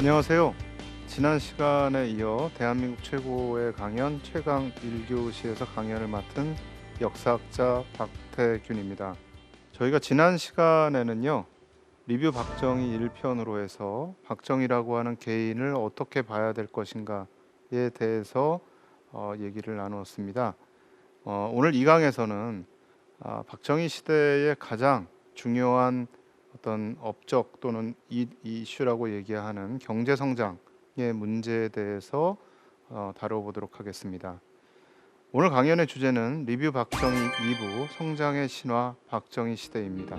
안녕하세요. 지난 시간에 이어 대한민국 최고의 강연 최강 1교시에서 강연을 맡은 역사학자 박태균입니다. 저희가 지난 시간에는요, 리뷰 박정희 1편으로 해서 박정희라고 하는 개인을 어떻게 봐야 될 것인가에 대해서 얘기를 나누었습니다. 오늘 이 강에서는 박정희 시대의 가장 중요한 어떤 업적 또는 이슈라고 얘기하는 경제 성장의 문제에 대해서 다뤄보도록 하겠습니다. 오늘 강연의 주제는 리뷰 박정희 2부 성장의 신화 박정희 시대입니다.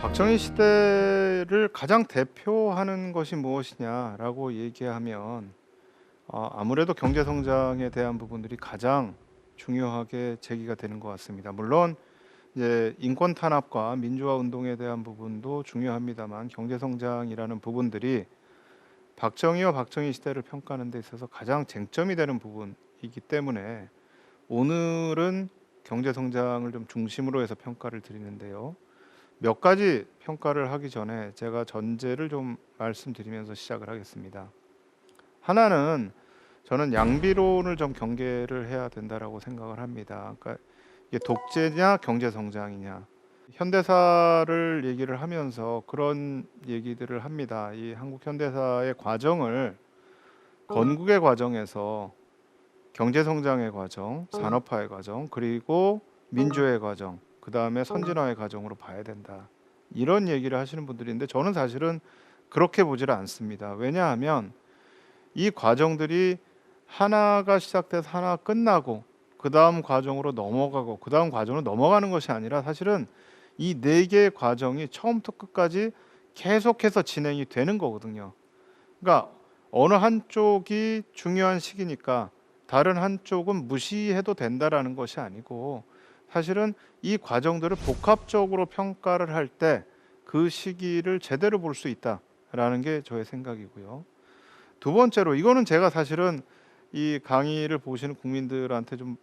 박정희 시대를 가장 대표하는 것이 무엇이냐라고 얘기하면 아무래도 경제 성장에 대한 부분들이 가장 중요하게 제기가 되는 것 같습니다. 물론 이제 인권 탄압과 민주화 운동에 대한 부분도 중요합니다만 경제 성장이라는 부분들이 박정희와 박정희 시대를 평가하는 데 있어서 가장 쟁점이 되는 부분이기 때문에 오늘은 경제 성장을 좀 중심으로 해서 평가를 드리는데요. 몇 가지 평가를 하기 전에 제가 전제를 좀 말씀드리면서 시작을 하겠습니다. 하나는 저는 양비론을 좀 경계를 해야 된다라고 생각을 합니다. 그러니까 이게 독재냐 경제 성장이냐. 현대사를 얘기를 하면서 그런 얘기들을 합니다. 이 한국 현대사의 과정을 건국의 과정에서 경제 성장의 과정, 산업화의 과정, 그리고 민주화의 과정, 그 다음에 선진화의 과정으로 봐야 된다. 이런 얘기를 하시는 분들인데 저는 사실은 그렇게 보지를 않습니다. 왜냐하면 이 과정들이 하나가 시작돼서 하나 끝나고 그 다음 과정으로 넘어가고 그 다음 과정으로 넘어가는 것이 아니라 사실은 이 네 개의 과정이 처음부터 끝까지 계속해서 진행이 되는 거거든요. 그러니까 어느 한쪽이 중요한 시기니까 다른 한쪽은 무시해도 된다라는 것이 아니고 사실은 이 과정들을 복합적으로 평가를 할 때 그 시기를 제대로 볼 수 있다라는 게 저의 생각이고요. 두 번째로 이거는 제가 사실은 이 강의를 보시는 국민들한테 좀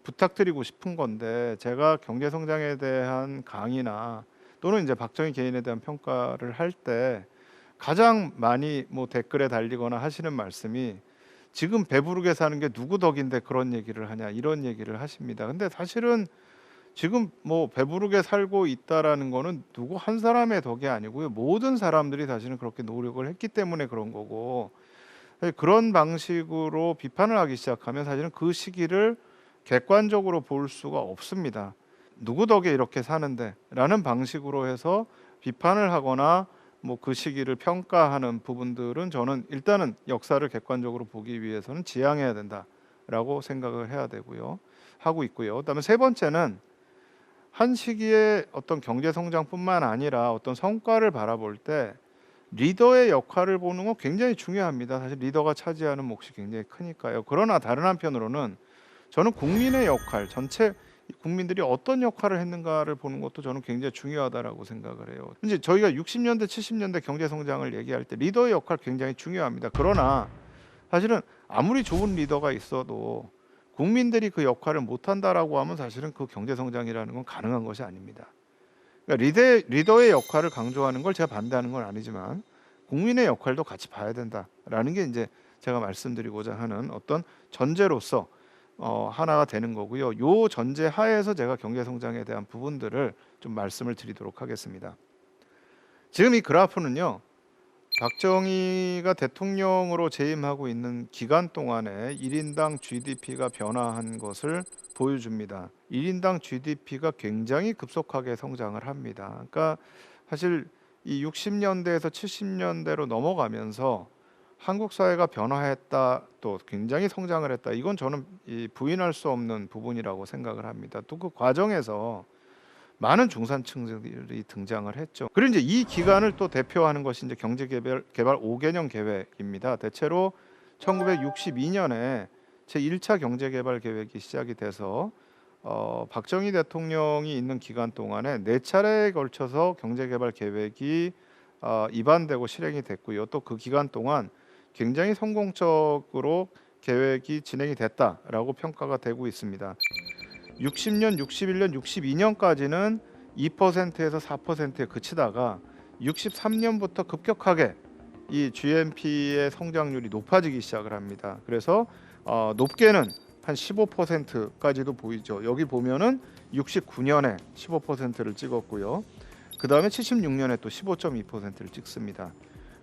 부탁드리고 싶은 건데 제가 경제 성장에 대한 강의나 또는 이제 박정희 개인에 대한 평가를 할 때 가장 많이 뭐 댓글에 달리거나 하시는 말씀이 지금 배부르게 사는 게 누구 덕인데 그런 얘기를 하냐 이런 얘기를 하십니다. 근데 사실은 지금 뭐 배부르게 살고 있다라는 거는 누구 한 사람의 덕이 아니고요. 모든 사람들이 사실은 그렇게 노력을 했기 때문에 그런 거고 그런 방식으로 비판을 하기 시작하면 사실은 그 시기를 객관적으로 볼 수가 없습니다. 누구 덕에 이렇게 사는데 라는 방식으로 해서 비판을 하거나 뭐 그 시기를 평가하는 부분들은 저는 일단은 역사를 객관적으로 보기 위해서는 지양해야 된다라고 생각을 해야 되고요. 하고 있고요. 그다음에 세 번째는 한 시기에 어떤 경제 성장뿐만 아니라 어떤 성과를 바라볼 때 리더의 역할을 보는 건 굉장히 중요합니다. 사실 리더가 차지하는 몫이 굉장히 크니까요. 그러나 다른 한편으로는 저는 국민의 역할, 전체 국민들이 어떤 역할을 했는가를 보는 것도 저는 굉장히 중요하다라고 생각을 해요. 이제 저희가 60년대, 70년대 경제 성장을 얘기할 때 리더의 역할 굉장히 중요합니다. 그러나 사실은 아무리 좋은 리더가 있어도 국민들이 그 역할을 못한다라고 하면 사실은 그 경제 성장이라는 건 가능한 것이 아닙니다. 그러니까 리더의 역할을 강조하는 걸 제가 반대하는 건 아니지만 국민의 역할도 같이 봐야 된다라는 게 이제 제가 말씀드리고자 하는 어떤 전제로서 하나가 되는 거고요. 요 전제 하에서 제가 경제 성장에 대한 부분들을 좀 말씀을 드리도록 하겠습니다. 지금 이 그래프는요. 박정희가 대통령으로 재임하고 있는 기간 동안에 1인당 GDP가 변화한 것을 보여줍니다. 1인당 GDP가 굉장히 급속하게 성장을 합니다. 그러니까 사실 이 60년대에서 70년대로 넘어가면서 한국 사회가 변화했다, 또 굉장히 성장을 했다. 이건 저는 부인할 수 없는 부분이라고 생각을 합니다. 또 그 과정에서 많은 중산층들이 등장을 했죠. 그리고 이제 이 기간을 또 대표하는 것이 이제 경제개발 5개년 계획입니다. 대체로 1962년에 제1차 경제개발 계획이 시작이 돼서 박정희 대통령이 있는 기간 동안에 4차례에 걸쳐서 경제개발 계획이 입안되고 실행이 됐고요. 또 그 기간 동안 굉장히 성공적으로 계획이 진행이 됐다라고 평가가 되고 있습니다. 60년, 61년, 62년까지는 2%에서 4%에 그치다가 63년부터 급격하게 이 GNP의 성장률이 높아지기 시작을 합니다. 그래서 높게는 한 15%까지도 보이죠. 여기 보면은 69년에 15%를 찍었고요. 그 다음에 76년에 또 15.2%를 찍습니다.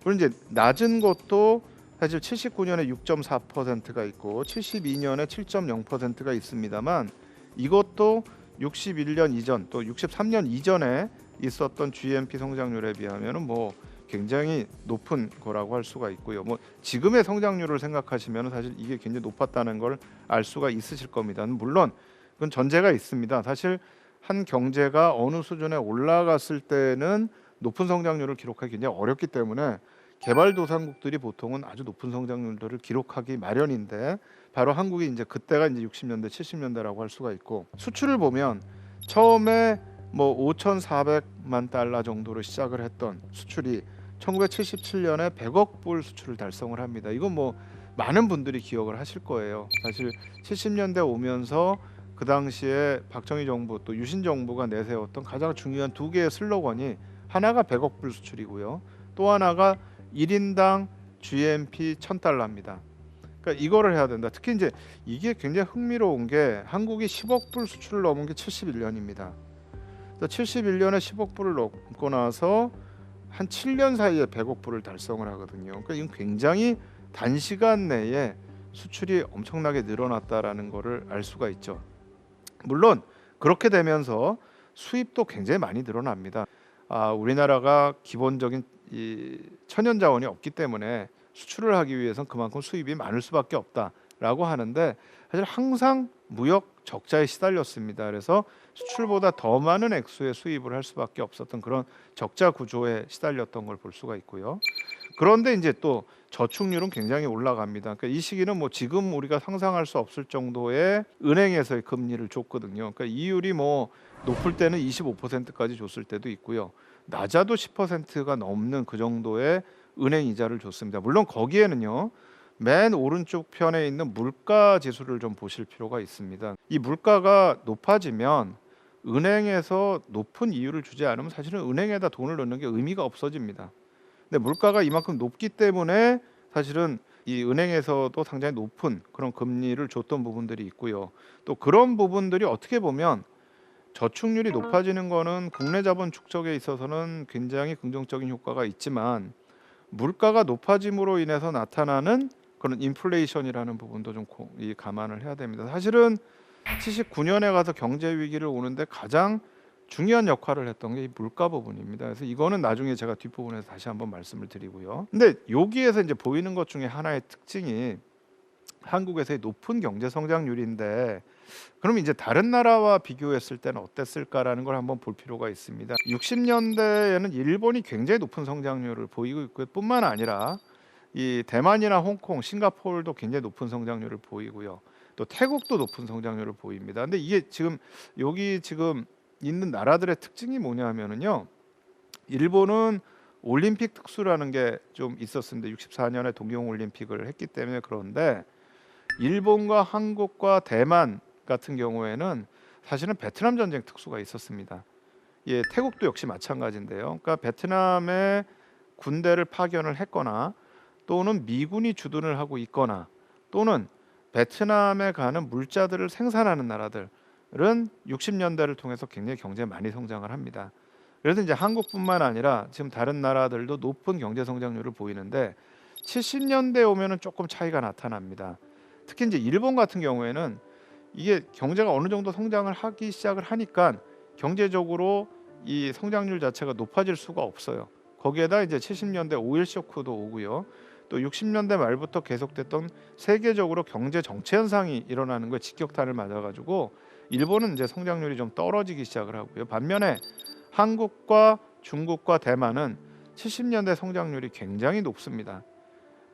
그리고 이제 낮은 것도 사실 79년에 6.4%가 있고 72년에 7.0%가 있습니다만 이것도 61년 이전 또 63년 이전에 있었던 GNP 성장률에 비하면은 뭐 굉장히 높은 거라고 할 수가 있고요. 뭐 지금의 성장률을 생각하시면 사실 이게 굉장히 높았다는 걸 알 수가 있으실 겁니다. 물론 그건 전제가 있습니다. 사실 한 경제가 어느 수준에 올라갔을 때는 높은 성장률을 기록하기 굉장히 어렵기 때문에 개발도상국들이 보통은 아주 높은 성장률들을 기록하기 마련인데 바로 한국이 이제 그때가 이제 60년대, 70년대라고 할 수가 있고 수출을 보면 처음에 뭐 5,400만 달러 정도로 시작을 했던 수출이 1977년에 100억 불 수출을 달성을 합니다. 이건 뭐 많은 분들이 기억을 하실 거예요. 사실 70년대 오면서 그 당시에 박정희 정부 또 유신 정부가 내세웠던 가장 중요한 두 개의 슬로건이 하나가 100억 불 수출이고요. 또 하나가 1인당 GNP 1000달러입니다. 그러니까 이거를 해야 된다. 특히 이제 이게 굉장히 흥미로운 게 한국이 10억 불 수출을 넘은 게 71년입니다. 71년에 10억 불을 넘고 나서 한 7년 사이에 100억 불을 달성을 하거든요. 그러니까 이건 굉장히 단시간 내에 수출이 엄청나게 늘어났다라는 것을 알 수가 있죠. 물론 그렇게 되면서 수입도 굉장히 많이 늘어납니다. 우리나라가 기본적인 이 천연 자원이 없기 때문에 수출을 하기 위해서는 그만큼 수입이 많을 수밖에 없다라고 하는데 사실 항상 무역 적자에 시달렸습니다. 그래서 수출보다 더 많은 액수의 수입을 할 수밖에 없었던 그런 적자 구조에 시달렸던 걸 볼 수가 있고요. 그런데 이제 또 저축률은 굉장히 올라갑니다. 그러니까 이 시기는 뭐 지금 우리가 상상할 수 없을 정도의 은행에서의 금리를 줬거든요. 그러니까 이율이 뭐 높을 때는 25%까지 줬을 때도 있고요. 낮아도 10%가 넘는 그 정도의 은행 이자를 줬습니다. 물론 거기에는요. 맨 오른쪽 편에 있는 물가 지수를 좀 보실 필요가 있습니다. 이 물가가 높아지면 은행에서 높은 이율을 주지 않으면 사실은 은행에다 돈을 넣는 게 의미가 없어집니다. 근데 물가가 이만큼 높기 때문에 사실은 이 은행에서도 상당히 높은 그런 금리를 줬던 부분들이 있고요. 또 그런 부분들이 어떻게 보면 저축률이 높아지는 거는 국내 자본 축적에 있어서는 굉장히 긍정적인 효과가 있지만 물가가 높아짐으로 인해서 나타나는 그런 인플레이션이라는 부분도 좀 감안을 해야 됩니다. 사실은 79년에 가서 경제 위기를 오는데 가장 중요한 역할을 했던 게 이 물가 부분입니다. 그래서 이거는 나중에 제가 뒷부분에서 다시 한번 말씀을 드리고요. 근데 여기에서 이제 보이는 것 중에 하나의 특징이 한국에서의 높은 경제 성장률인데 그럼 이제 다른 나라와 비교했을 때는 어땠을까라는 걸 한번 볼 필요가 있습니다. 60년대에는 일본이 굉장히 높은 성장률을 보이고 있고 뿐만 아니라 이 대만이나 홍콩, 싱가포르도 굉장히 높은 성장률을 보이고요. 또 태국도 높은 성장률을 보입니다. 근데 이게 지금 여기 지금 있는 나라들의 특징이 뭐냐면은요. 일본은 올림픽 특수라는 게 좀 있었습니다. 64년에 동경 올림픽을 했기 때문에 그런데 일본과 한국과 대만 같은 경우에는 사실은 베트남 전쟁 특수가 있었습니다. 예, 태국도 역시 마찬가지인데요. 그러니까 베트남에 군대를 파견을 했거나 또는 미군이 주둔을 하고 있거나 또는 베트남에 가는 물자들을 생산하는 나라들은 60년대를 통해서 굉장히 경제 많이 성장을 합니다. 그래서 이제 한국뿐만 아니라 지금 다른 나라들도 높은 경제 성장률을 보이는데 70년대 오면은 조금 차이가 나타납니다. 특히 이제 일본 같은 경우에는 이게 경제가 어느 정도 성장을 하기 시작을 하니까 경제적으로 이 성장률 자체가 높아질 수가 없어요. 거기에다 이제 70년대 오일 쇼크도 오고요. 또 60년대 말부터 계속됐던 세계적으로 경제 정체 현상이 일어나는 거에 직격탄을 맞아가지고 일본은 이제 성장률이 좀 떨어지기 시작을 하고요. 반면에 한국과 중국과 대만은 70년대 성장률이 굉장히 높습니다.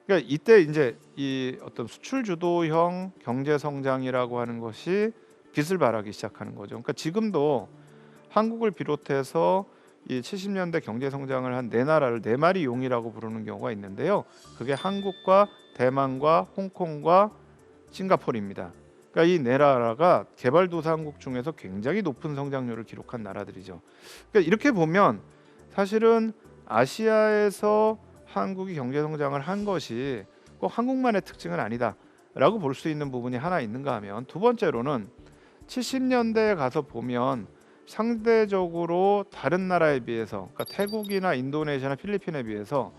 그러니까 이때 이제 이 어떤 수출 주도형 경제 성장이라고 하는 것이 빛을 발하기 시작하는 거죠. 그러니까 지금도 한국을 비롯해서 이 70년대 경제 성장을 한 네 나라를 네 마리 용이라고 부르는 경우가 있는데요. 그게 한국과 대만과 홍콩과 싱가포르입니다. 그러니까 이 네 나라가 개발도상국 중에서 굉장히 높은 성장률을 기록한 나라들이죠. 그러니까 이렇게 보면 사실은 아시아에서 한국이 경제 성장을 한 것이 꼭 한국만의 특징은 아니다라고 볼 수 있는 부분이 하나 있는가 하면, 두 번째로는 70년대에 가서 보면 상대적으로 다른 나라에 비해서, 그러니까 태국이나 인도네시아나 필리핀에 비해서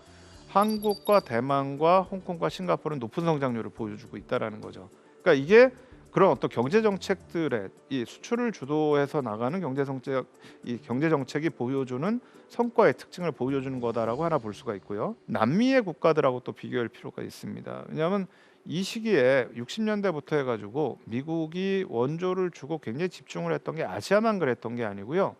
한국과 대만과 홍콩과 싱가포르는 높은 성장률을 보여주고 있다라는 거죠. 그러니까 이게 그런 어떤 경제 정책들의 이 수출을 주도해서 나가는 이 경제 정책이 보여주는 성과의 특징을 보여주는 거다라고 하나 볼 수가 있고요. 남미의 국가들하고 또 비교할 필요가 있습니다. 왜냐하면 이 시기에 60년대부터 해가지고 미국이 원조를 주고 굉장히 집중을 했던 게 아시아만 그랬던 게 아니고요.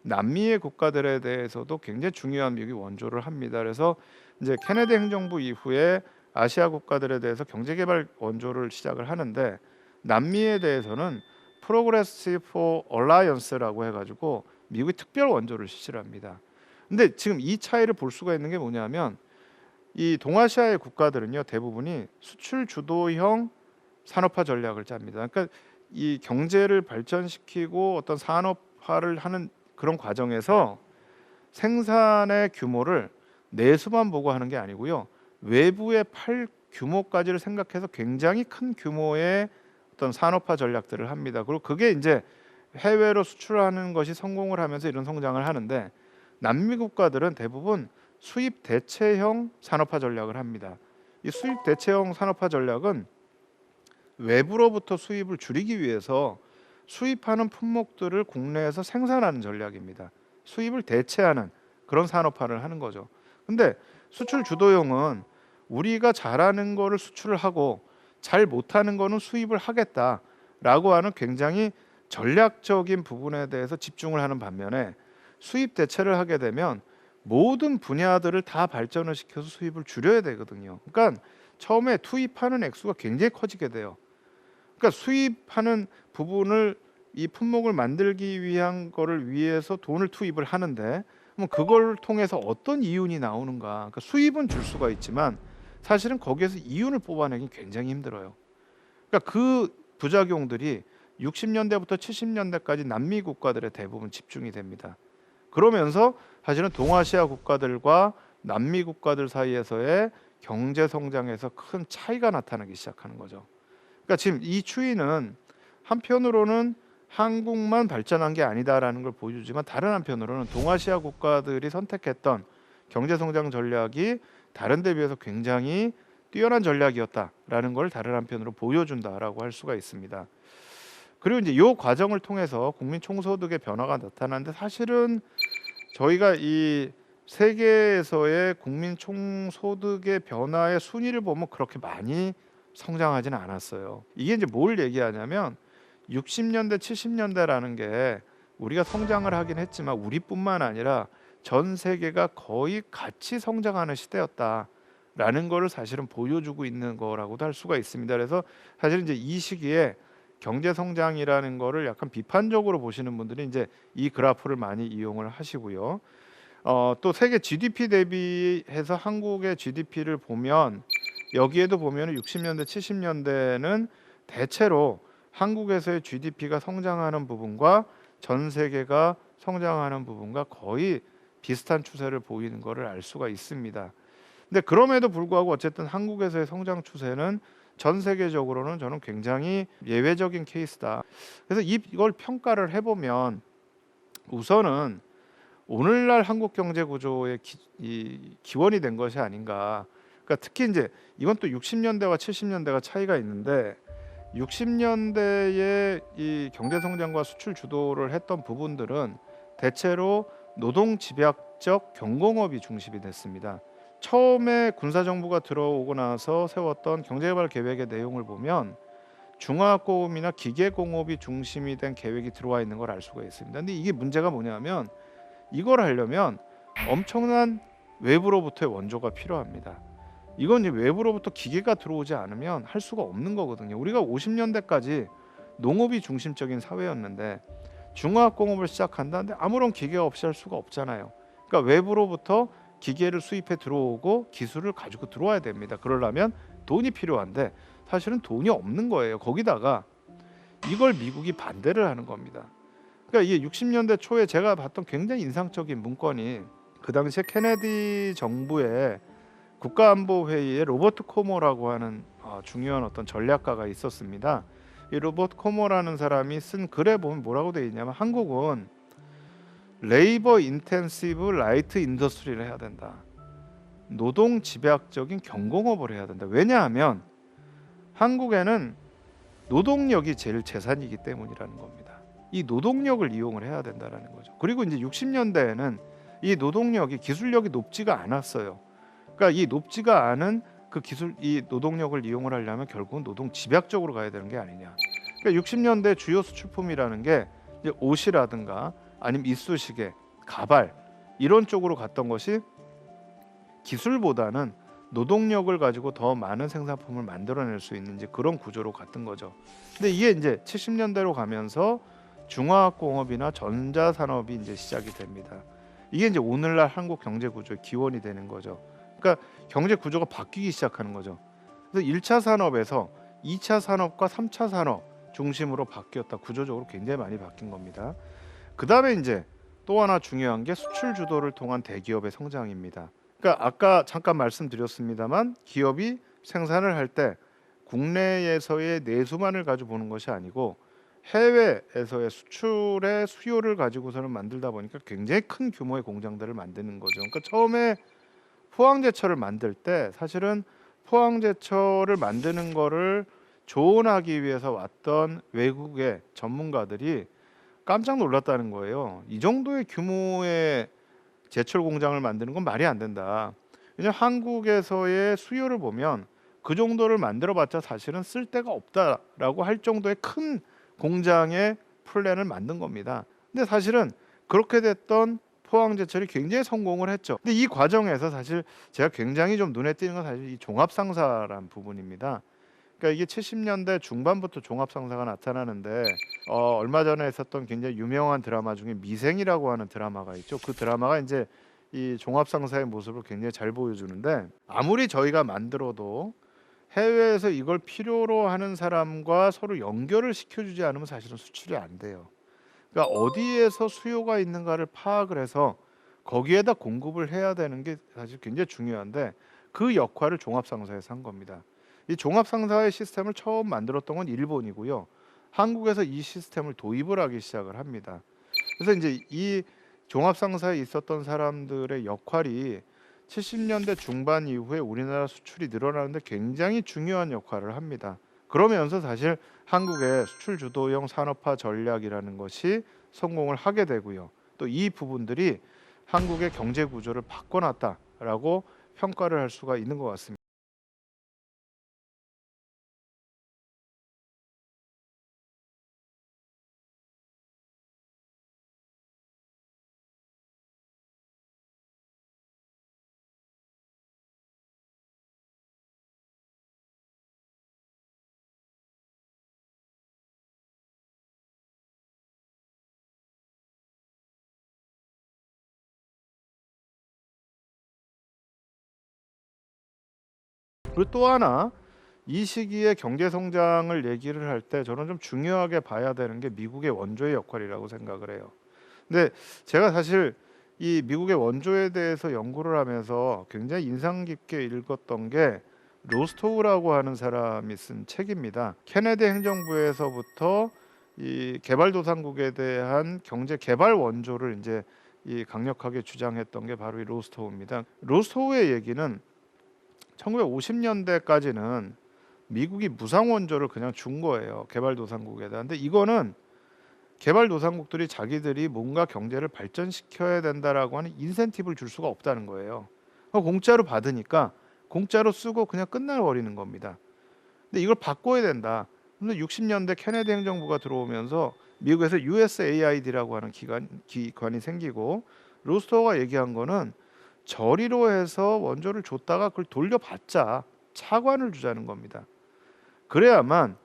남미의 국가들에 대해서도 굉장히 중요한 미국이 원조를 합니다. 그래서 이제 케네디 행정부 이후에 아시아 국가들에 대해서 경제개발 원조를 시작을 하는데, 남미에 대해서는 프로그레시브 얼라이언스라고 해가지고 미국이 특별 원조를 실시를 합니다. 근데 지금 이 차이를 볼 수가 있는 게 뭐냐면, 이 동아시아의 국가들은요 대부분이 수출 주도형 산업화 전략을 짭니다. 그러니까 이 경제를 발전시키고 어떤 산업화를 하는 그런 과정에서 생산의 규모를 내수만 보고 하는 게 아니고요, 외부의 팔 규모까지를 생각해서 굉장히 큰 규모의 어떤 산업화 전략들을 합니다. 그리고 그게 이제 해외로 수출하는 것이 성공을 하면서 이런 성장을 하는데, 남미 국가들은 대부분 수입 대체형 산업화 전략을 합니다. 이 수입 대체형 산업화 전략은 외부로부터 수입을 줄이기 위해서 수입하는 품목들을 국내에서 생산하는 전략입니다. 수입을 대체하는 그런 산업화를 하는 거죠. 근데 수출 주도형은 우리가 잘하는 거를 수출을 하고 잘 못하는 거는 수입을 하겠다라고 하는 굉장히 전략적인 부분에 대해서 집중을 하는 반면에, 수입 대체를 하게 되면 모든 분야들을 다 발전을 시켜서 수입을 줄여야 되거든요. 그러니까 처음에 투입하는 액수가 굉장히 커지게 돼요. 그러니까 수입하는 부분을, 이 품목을 만들기 위한 거를 위해서 돈을 투입을 하는데, 그럼 그걸 통해서 어떤 이윤이 나오는가? 그러니까 수입은 줄 수가 있지만 사실은 거기에서 이윤을 뽑아내기 굉장히 힘들어요. 그러니까 그 부작용들이 60년대부터 70년대까지 남미 국가들의 대부분 집중이 됩니다. 그러면서 사실은 동아시아 국가들과 남미 국가들 사이에서의 경제 성장에서 큰 차이가 나타나기 시작하는 거죠. 그러니까 지금 이 추이는 한편으로는 한국만 발전한 게 아니다라는 걸 보여주지만, 다른 한편으로는 동아시아 국가들이 선택했던 경제 성장 전략이 다른 데 비해서 굉장히 뛰어난 전략이었다라는 걸 다른 한편으로 보여준다라고 할 수가 있습니다. 그리고 이제 이 과정을 통해서 국민 총소득의 변화가 나타나는데, 사실은 저희가 이 세계에서의 국민 총소득의 변화의 순위를 보면 그렇게 많이 성장하지는 않았어요. 이게 이제 뭘 얘기하냐면, 60년대 70년대라는 게 우리가 성장을 하긴 했지만 우리뿐만 아니라 전 세계가 거의 같이 성장하는 시대였다라는 거를 사실은 보여주고 있는 거라고도 할 수가 있습니다. 그래서 사실 이제 이 시기에 경제 성장이라는 거를 약간 비판적으로 보시는 분들이 이제 이 그래프를 많이 이용을 하시고요. 또 세계 GDP 대비해서 한국의 GDP를 보면, 여기에도 보면 60년대 70년대는 대체로 한국에서의 GDP가 성장하는 부분과 전 세계가 성장하는 부분과 거의 비슷한 추세를 보이는 것을 알 수가 있습니다. 근데 그럼에도 불구하고 어쨌든 한국에서의 성장 추세는 전 세계적으로는 저는 굉장히 예외적인 케이스다. 그래서 이걸 평가를 해보면 우선은 오늘날 한국 경제 구조의 기원이 된 것이 아닌가. 그러니까 특히 이제 이건 또 60년대와 70년대가 차이가 있는데, 60년대에 이 경제 성장과 수출 주도를 했던 부분들은 대체로 노동 집약적 경공업이 중심이 됐습니다. 처음에 군사정부가 들어오고 나서 세웠던 경제개발 계획의 내용을 보면 중화학공업이나 기계공업이 중심이 된 계획이 들어와 있는 걸 알 수가 있습니다. 근데 이게 문제가 뭐냐면, 이걸 하려면 엄청난 외부로부터의 원조가 필요합니다. 이건 이제 외부로부터 기계가 들어오지 않으면 할 수가 없는 거거든요. 우리가 50년대까지 농업이 중심적인 사회였는데 중화학공업을 시작한다는데 아무런 기계가 없이 할 수가 없잖아요. 그러니까 외부로부터 기계를 수입해 들어오고 기술을 가지고 들어와야 됩니다. 그러려면 돈이 필요한데 사실은 돈이 없는 거예요. 거기다가 이걸 미국이 반대를 하는 겁니다. 그러니까 이게 60년대 초에 제가 봤던 굉장히 인상적인 문건이 그 당시에 케네디 정부의 국가안보회의에 로버트 코모라고 하는 중요한 어떤 전략가가 있었습니다. 이 로버트 코모라는 사람이 쓴 글에 보면 뭐라고 되어 있냐면 한국은 레이버 인텐시브 라이트 인더스트리를 해야 된다. 노동 집약적인 경공업을 해야 된다. 왜냐하면 한국에는 노동력이 제일 재산이기 때문이라는 겁니다. 이 노동력을 이용을 해야 된다라는 거죠. 그리고 이제 60년대에는 이 노동력이 기술력이 높지가 않았어요. 그러니까 이 높지가 않은 그 이 노동력을 이용을 하려면 결국은 노동 집약적으로 가야 되는 게 아니냐. 그러니까 60년대 주요 수출품이라는 게 이제 옷이라든가 아니면 이쑤시개, 가발 이런 쪽으로 갔던 것이 기술보다는 노동력을 가지고 더 많은 생산품을 만들어낼 수 있는 이제 그런 구조로 갔던 거죠. 근데 이게 이제 70년대로 가면서 중화학공업이나 전자산업이 이제 시작이 됩니다. 이게 이제 오늘날 한국 경제 구조의 기원이 되는 거죠. 그러니까 경제 구조가 바뀌기 시작하는 거죠. 그래서 1차 산업에서 2차 산업과 3차 산업 중심으로 바뀌었다. 구조적으로 굉장히 많이 바뀐 겁니다. 그 다음에 이제 또 하나 중요한 게 수출 주도를 통한 대기업의 성장입니다. 그러니까 아까 잠깐 말씀드렸습니다만 기업이 생산을 할 때 국내에서의 내수만을 가지고 보는 것이 아니고 해외에서의 수출의 수요를 가지고서는 만들다 보니까 굉장히 큰 규모의 공장들을 만드는 거죠. 그러니까 처음에 포항제철을 만들 때 사실은 포항제철을 만드는 거를 조언하기 위해서 왔던 외국의 전문가들이 깜짝 놀랐다는 거예요. 이 정도의 규모의 제철 공장을 만드는 건 말이 안 된다. 왜냐하면 한국에서의 수요를 보면 그 정도를 만들어봤자 사실은 쓸 데가 없다라고 할 정도의 큰 공장의 플랜을 만든 겁니다. 근데 사실은 그렇게 됐던 포항제철이 굉장히 성공을 했죠. 근데 이 과정에서 사실 제가 굉장히 좀 눈에 띄는 건 사실 이 종합상사란 부분입니다. 그러니까 이게 70년대 중반부터 종합상사가 나타나는데 얼마 전에 있었던 굉장히 유명한 드라마 중에 미생이라고 하는 드라마가 있죠. 그 드라마가 이제 이 종합상사의 모습을 굉장히 잘 보여주는데 아무리 저희가 만들어도 해외에서 이걸 필요로 하는 사람과 서로 연결을 시켜주지 않으면 사실은 수출이 안 돼요. 그러니까 어디에서 수요가 있는가를 파악을 해서 거기에다 공급을 해야 되는 게 사실 굉장히 중요한데 그 역할을 종합상사에서 한 겁니다. 이 종합상사의 시스템을 처음 만들었던 건 일본이고요. 한국에서 이 시스템을 도입을 하기 시작을 합니다. 그래서 이제 이 종합상사에 있었던 사람들의 역할이 70년대 중반 이후에 우리나라 수출이 늘어나는데 굉장히 중요한 역할을 합니다. 그러면서 사실 한국의 수출 주도형 산업화 전략이라는 것이 성공을 하게 되고요. 또 이 부분들이 한국의 경제 구조를 바꿔놨다라고 평가를 할 수가 있는 것 같습니다. 그리고 또 하나 이 시기에 경제 성장을 얘기를 할 때 저는 좀 중요하게 봐야 되는 게 미국의 원조의 역할이라고 생각을 해요. 근데 제가 사실 이 미국의 원조에 대해서 연구를 하면서 굉장히 인상 깊게 읽었던 게 로스토우라고 하는 사람이 쓴 책입니다. 케네디 행정부에서부터 이 개발도상국에 대한 경제 개발 원조를 이제 이 강력하게 주장했던 게 바로 이 로스토우입니다. 로스토우의 얘기는 1950년대까지는 미국이 무상 원조를 그냥 준 거예요. 개발도상국에다. 근데 이거는 개발도상국들이 자기들이 뭔가 경제를 발전시켜야 된다라고 하는 인센티브를 줄 수가 없다는 거예요. 공짜로 받으니까 공짜로 쓰고 그냥 끝나버리는 겁니다. 근데 이걸 바꿔야 된다. 근데 60년대 케네디 행정부가 들어오면서 미국에서 USAID라고 하는 기관이 생기고 로스터가 얘기한 거는 저리로 해서 원조를 줬다가 그걸 돌려받자 차관을 주자는 겁니다. 그래야만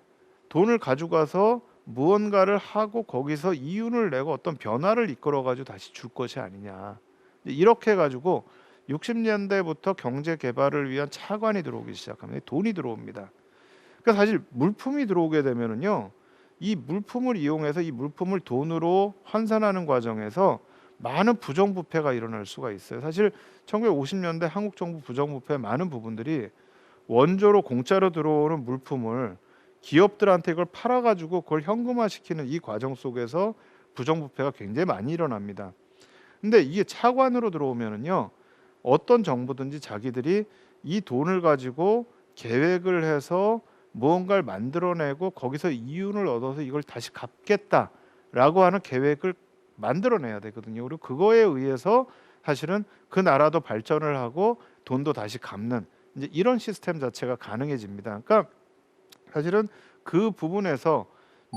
돈을 가져가서 무언가를 하고 거기서 이윤을 내고 어떤 변화를 이끌어 가지고 다시 줄 것이 아니냐. 이렇게 해 가지고 60년대부터 경제 개발을 위한 차관이 들어오기 시작합니다. 돈이 들어옵니다. 그러니까 사실 물품이 들어오게 되면은요. 이 물품을 이용해서 이 물품을 돈으로 환산하는 과정에서 많은 부정부패가 일어날 수가 있어요. 사실 1950년대 한국 정부 부정부패 많은 부분들이 원조로 공짜로 들어오는 물품을 기업들한테 이걸 팔아 가지고 그걸 현금화시키는 이 과정 속에서 부정부패가 굉장히 많이 일어납니다. 근데 이게 차관으로 들어오면은요. 어떤 정부든지 자기들이 이 돈을 가지고 계획을 해서 무언가를 만들어내고 거기서 이윤을 얻어서 이걸 다시 갚겠다라고 하는 계획을 만들어내야 되거든요. 그리고 그거에 의해서 사실은 그 나라도 발전을 하고 돈도 다시 갚는 이제 이런 시스템 자체가 가능해집니다. 그러니까 사실은 그 부분에서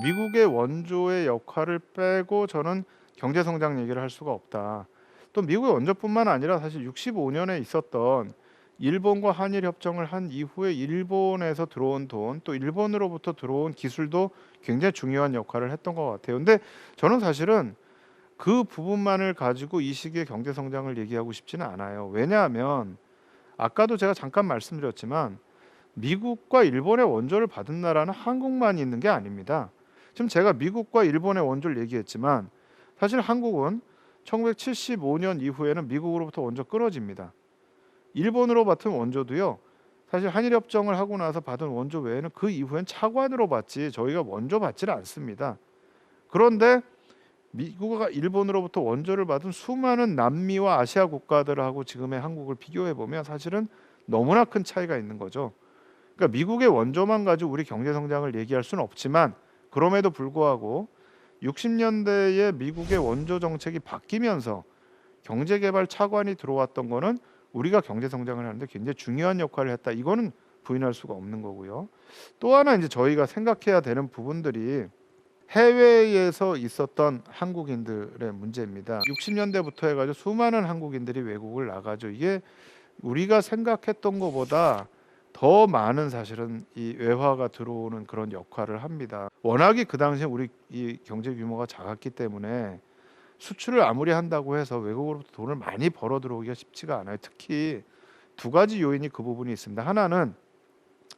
미국의 원조의 역할을 빼고 저는 경제 성장 얘기를 할 수가 없다. 또 미국의 원조뿐만 아니라 사실 65년에 있었던 일본과 한일 협정을 한 이후에 일본에서 들어온 돈, 또 일본으로부터 들어온 기술도 굉장히 중요한 역할을 했던 것 같아요. 근데 저는 사실은 그 부분만을 가지고 이 시기에 경제 성장을 얘기하고 싶지는 않아요. 왜냐하면 아까도 제가 잠깐 말씀드렸지만 미국과 일본의 원조를 받은 나라는 한국만 있는 게 아닙니다. 지금 제가 미국과 일본의 원조를 얘기했지만 사실 한국은 1975년 이후에는 미국으로부터 원조 끊어집니다. 일본으로 받은 원조도요. 사실 한일협정을 하고 나서 받은 원조 외에는 그 이후엔 차관으로 받지 저희가 원조 받지를 않습니다. 그런데 미국과 일본으로부터 원조를 받은 수많은 남미와 아시아 국가들하고 지금의 한국을 비교해 보면 사실은 너무나 큰 차이가 있는 거죠. 그러니까 미국의 원조만 가지고 우리 경제 성장을 얘기할 수는 없지만 그럼에도 불구하고 60년대에 미국의 원조 정책이 바뀌면서 경제개발 차관이 들어왔던 거는 우리가 경제 성장을 하는데 굉장히 중요한 역할을 했다. 이거는 부인할 수가 없는 거고요. 또 하나 이제 저희가 생각해야 되는 부분들이 해외에서 있었던 한국인들의 문제입니다. 60년대부터 해가지고 수많은 한국인들이 외국을 나가죠. 이게 우리가 생각했던 것보다 더 많은 사실은 이 외화가 들어오는 그런 역할을 합니다. 워낙에 그 당시에 우리 이 경제 규모가 작았기 때문에 수출을 아무리 한다고 해서 외국으로부터 돈을 많이 벌어 들어오기가 쉽지가 않아요. 특히 두 가지 요인이 그 부분이 있습니다. 하나는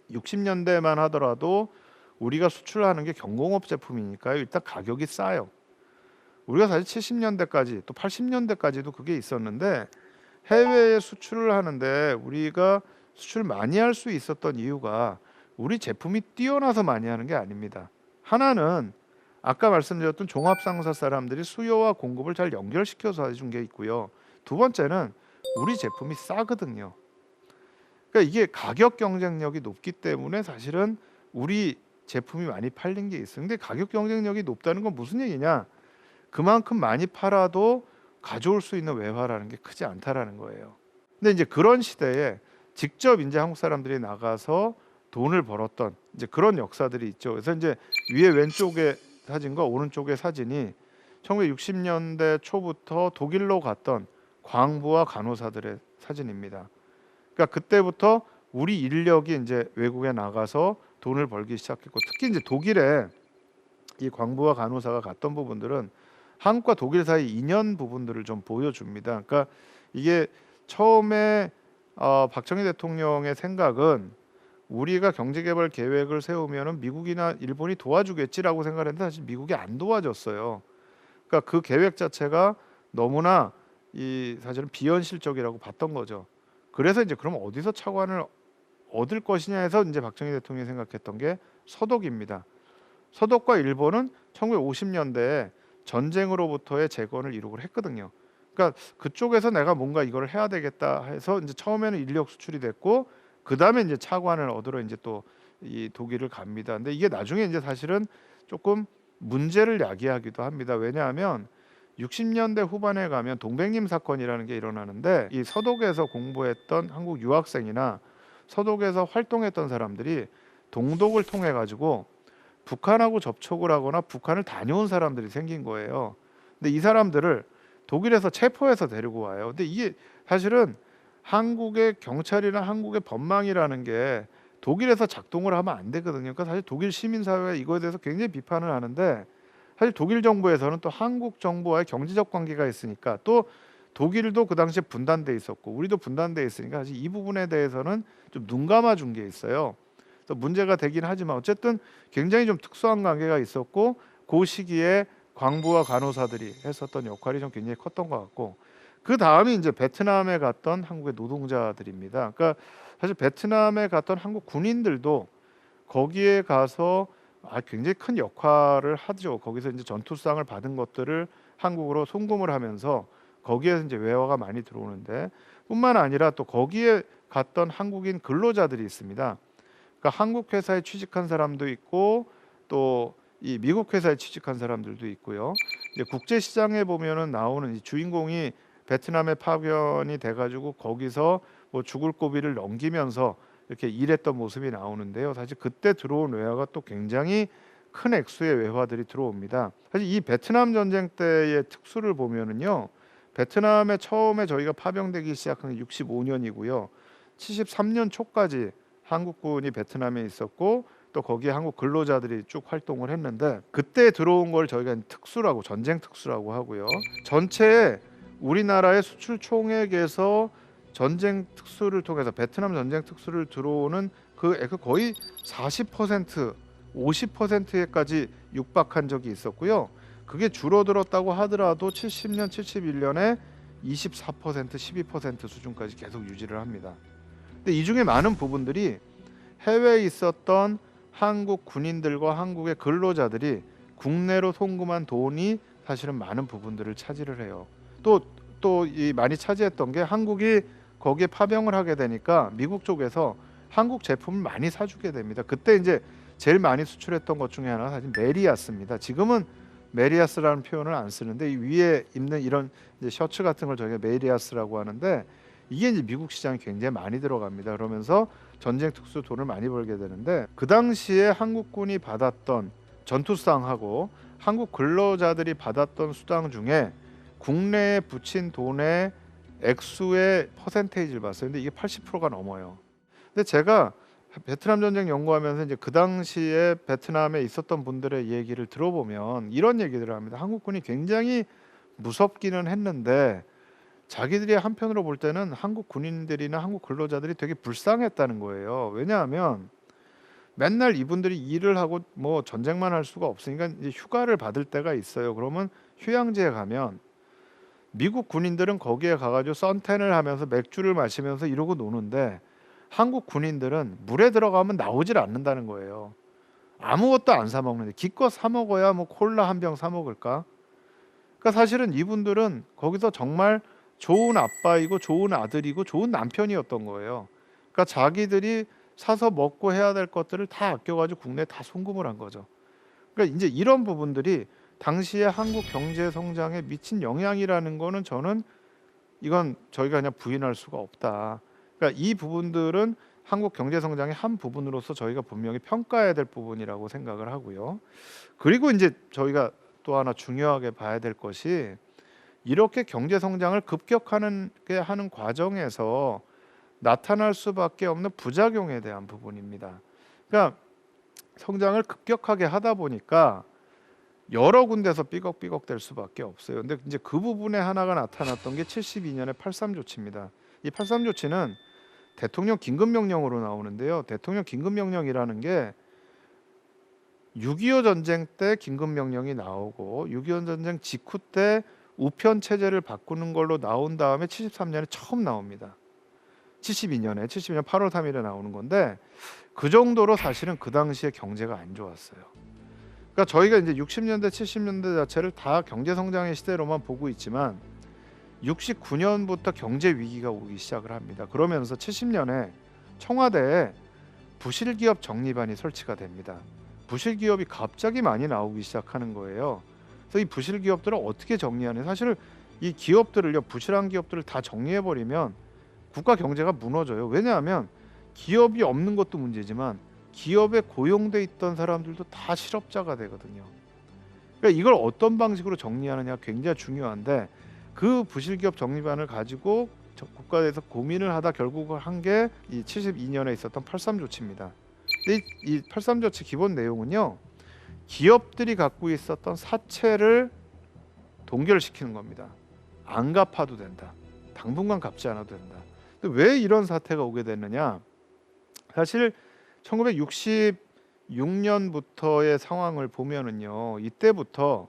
60년대만 하더라도 우리가 수출하는 게 경공업 제품이니까요. 일단 가격이 싸요. 우리가 사실 70년대까지 또 80년대까지도 그게 있었는데 해외에 수출을 하는데 우리가 수출 많이 할 수 있었던 이유가 우리 제품이 뛰어나서 많이 하는 게 아닙니다. 하나는 아까 말씀드렸던 종합상사 사람들이 수요와 공급을 잘 연결시켜서 해준 게 있고요. 두 번째는 우리 제품이 싸거든요. 그러니까 이게 가격 경쟁력이 높기 때문에 사실은 우리 제품이 많이 팔린 게 있어요. 근데 가격 경쟁력이 높다는 건 무슨 얘기냐? 그만큼 많이 팔아도 가져올 수 있는 외화라는 게 크지 않다라는 거예요. 근데 이제 그런 시대에 직접 이제 한국 사람들이 나가서 돈을 벌었던 이제 그런 역사들이 있죠. 그래서 이제 위에 왼쪽에 사진과 오른쪽의 사진이 1960년대 초부터 독일로 갔던 광부와 간호사들의 사진입니다. 그러니까 그때부터 우리 인력이 이제 외국에 나가서 돈을 벌기 시작했고 특히 이제 독일에 이 광부와 간호사가 갔던 부분들은 한국과 독일 사이 인연 부분들을 좀 보여줍니다. 그러니까 이게 처음에 박정희 대통령의 생각은 우리가 경제개발 계획을 세우면은 미국이나 일본이 도와주겠지라고 생각했는데 사실 미국이 안 도와줬어요. 그러니까 그 계획 자체가 너무나 이 사실은 비현실적이라고 봤던 거죠. 그래서 이제 그럼 어디서 차관을 얻을 것이냐 해서 이제 박정희 대통령이 생각했던 게 서독입니다. 서독과 일본은 1950년대에 전쟁으로부터의 재건을 이룩을 했거든요. 그러니까 그쪽에서 내가 뭔가 이걸 해야 되겠다 해서 이제 처음에는 인력 수출이 됐고 그 다음에 이제 차관을 얻으러 이제 또 이 독일을 갑니다. 근데 이게 나중에 이제 사실은 조금 문제를 야기하기도 합니다. 왜냐하면 60년대 후반에 가면 동백림 사건이라는 게 일어나는데 이 서독에서 공부했던 한국 유학생이나 서독에서 활동했던 사람들이 동독을 통해 가지고 북한하고 접촉을 하거나 북한을 다녀온 사람들이 생긴 거예요. 근데 이 사람들을 독일에서 체포해서 데리고 와요. 근데 이게 사실은 한국의 경찰이나 한국의 법망이라는 게 독일에서 작동을 하면 안 되거든요. 그러니까 사실 독일 시민 사회가 이거에 대해서 굉장히 비판을 하는데, 사실 독일 정부에서는 또 한국 정부와의 경제적 관계가 있으니까, 또 독일도 그 당시에 분단돼 있었고 우리도 분단돼 있으니까 사실 이 부분에 대해서는 좀 눈 감아 준 게 있어요. 그래서 문제가 되긴 하지만 어쨌든 굉장히 좀 특수한 관계가 있었고, 그 시기에 광부와 간호사들이 했었던 역할이 좀 굉장히 컸던 것 같고, 그 다음이 이제 베트남에 갔던 한국의 노동자들입니다. 그러니까 사실 베트남에 갔던 한국 군인들도 거기에 가서 굉장히 큰 역할을 하죠. 거기서 이제 전투상을 받은 것들을 한국으로 송금을 하면서 거기에서 이제 외화가 많이 들어오는데, 뿐만 아니라 또 거기에 갔던 한국인 근로자들이 있습니다. 그러니까 한국 회사에 취직한 사람도 있고 또 이 미국 회사에 취직한 사람들도 있고요. 이제 국제 시장에 보면은 나오는 이 주인공이 베트남에 파견이 돼가지고 거기서 뭐 죽을 고비를 넘기면서 이렇게 일했던 모습이 나오는데요. 사실 그때 들어온 외화가 또 굉장히 큰 액수의 외화들이 들어옵니다. 사실 이 베트남 전쟁 때의 특수를 보면은요, 베트남에 처음에 저희가 파병되기 시작한 게 65년이고요. 73년 초까지 한국군이 베트남에 있었고 또 거기에 한국 근로자들이 쭉 활동을 했는데, 그때 들어온 걸 저희가 특수라고, 전쟁 특수라고 하고요. 전체 우리나라의 수출 총액에서 전쟁 특수를 통해서 베트남 전쟁 특수를 들어오는 그 액 거의 40%, 50%에까지 육박한 적이 있었고요. 그게 줄어들었다고 하더라도 70년, 71년에 24%, 12% 수준까지 계속 유지를 합니다. 근데 이 중에 많은 부분들이 해외에 있었던 한국 군인들과 한국의 근로자들이 국내로 송금한 돈이 사실은 많은 부분들을 차지를 해요. 또 이 많이 차지했던 게, 한국이 거기에 파병을 하게 되니까 미국 쪽에서 한국 제품을 많이 사주게 됩니다. 그때 이제 제일 많이 수출했던 것 중에 하나가 사실 메리아스입니다. 지금은 메리아스라는 표현을 안 쓰는데 이 위에 입는 이런 이제 셔츠 같은 걸 저희가 메리아스라고 하는데, 이게 이제 미국 시장에 굉장히 많이 들어갑니다. 그러면서 전쟁 특수 돈을 많이 벌게 되는데, 그 당시에 한국군이 받았던 전투수당하고 한국 근로자들이 받았던 수당 중에 국내에 붙인 돈의 액수의 퍼센테이지를 봤어요. 근데 이게 80%가 넘어요. 근데 제가 베트남 전쟁 연구하면서 이제 그 당시에 베트남에 있었던 분들의 얘기를 들어보면 이런 얘기들을 합니다. 한국군이 굉장히 무섭기는 했는데 자기들이 한편으로 볼 때는 한국 군인들이나 한국 근로자들이 되게 불쌍했다는 거예요. 왜냐하면 맨날 이분들이 일을 하고 뭐 전쟁만 할 수가 없으니까 이제 휴가를 받을 때가 있어요. 그러면 휴양지에 가면 미국 군인들은 거기에 가가지고 선탠을 하면서 맥주를 마시면서 이러고 노는데, 한국 군인들은 물에 들어가면 나오질 않는다는 거예요. 아무것도 안 사 먹는데, 기껏 사 먹어야 뭐 콜라 한 병 사 먹을까? 그러니까 사실은 이분들은 거기서 정말 좋은 아빠이고 좋은 아들이고 좋은 남편이었던 거예요. 그러니까 자기들이 사서 먹고 해야 될 것들을 다 아껴가지고 국내에 다 송금을 한 거죠. 그러니까 이제 이런 부분들이 당시에 한국 경제 성장에 미친 영향이라는 거는, 저는 이건 저희가 그냥 부인할 수가 없다. 그러니까 이 부분들은 한국 경제 성장의 한 부분으로서 저희가 분명히 평가해야 될 부분이라고 생각을 하고요. 그리고 이제 저희가 또 하나 중요하게 봐야 될 것이, 이렇게 경제 성장을 급격하게 하는 과정에서 나타날 수밖에 없는 부작용에 대한 부분입니다. 그러니까 성장을 급격하게 하다 보니까 여러 군데서 삐걱삐걱 될 수밖에 없어요. 근데 이제 그 부분에 하나가 나타났던 게 72년의 83 조치입니다. 이 83 조치는 대통령 긴급 명령으로 나오는데요. 대통령 긴급 명령이라는 게 6.25 전쟁 때 긴급 명령이 나오고 6.25 전쟁 직후 때 우편 체제를 바꾸는 걸로 나온 다음에 73년에 처음 나옵니다. 72년 8월 3일에 나오는 건데, 그 정도로 사실은 그 당시에 경제가 안 좋았어요. 그러니까 저희가 이제 60년대 70년대 자체를 다 경제 성장의 시대로만 보고 있지만 69년부터 경제 위기가 오기 시작을 합니다. 그러면서 70년에 청와대에 부실기업 정리반이 설치가 됩니다. 부실기업이 갑자기 많이 나오기 시작하는 거예요. 그래서 이 부실기업들을 어떻게 정리하냐, 사실 이 기업들을요, 부실한 기업들을 다 정리해버리면 국가 경제가 무너져요. 왜냐하면 기업이 없는 것도 문제지만 기업에 고용돼 있던 사람들도 다 실업자가 되거든요. 그러니까 이걸 어떤 방식으로 정리하느냐 굉장히 중요한데, 그 부실기업 정리반을 가지고 국가에서 고민을 하다 결국 한 게 이 72년에 있었던 83 조치입니다. 근데 이 83 조치 기본 내용은요. 기업들이 갖고 있었던 사채를 동결시키는 겁니다. 안 갚아도 된다. 당분간 갚지 않아도 된다. 근데 왜 이런 사태가 오게 됐느냐? 사실 1966년부터의 상황을 보면은요. 이때부터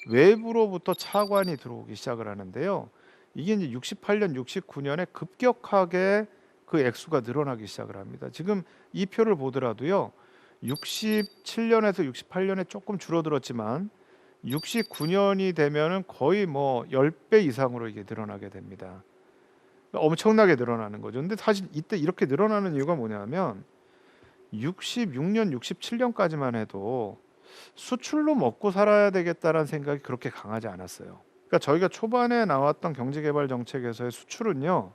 외부로부터 차관이 들어오기 시작을 하는데요. 이게 이제 68년, 69년에 급격하게 그 액수가 늘어나기 시작을 합니다. 지금 이 표를 보더라도요. 67년에서 68년에 조금 줄어들었지만 69년이 되면은 거의 뭐 10배 이상으로 이게 늘어나게 됩니다. 엄청나게 늘어나는 거죠. 근데 사실 이때 이렇게 늘어나는 이유가 뭐냐면 66년, 67년까지만 해도 수출로 먹고 살아야 되겠다라는 생각이 그렇게 강하지 않았어요. 그러니까 저희가 초반에 나왔던 경제개발 정책에서의 수출은요.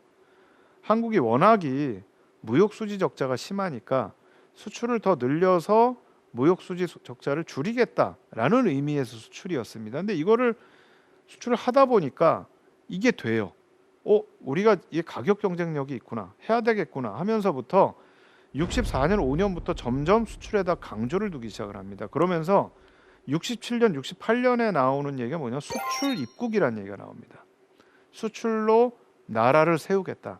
한국이 워낙이 무역수지 적자가 심하니까 수출을 더 늘려서 무역수지 적자를 줄이겠다라는 의미에서 수출이었습니다. 근데 이거를 수출을 하다 보니까 이게 돼요. 우리가 이 가격 경쟁력이 있구나, 해야 되겠구나 하면서부터 64년 5년부터 점점 수출에다 강조를 두기 시작을 합니다. 그러면서 67년, 68년에 나오는 얘기가 뭐냐? 수출 입국이라는 얘기가 나옵니다. 수출로 나라를 세우겠다.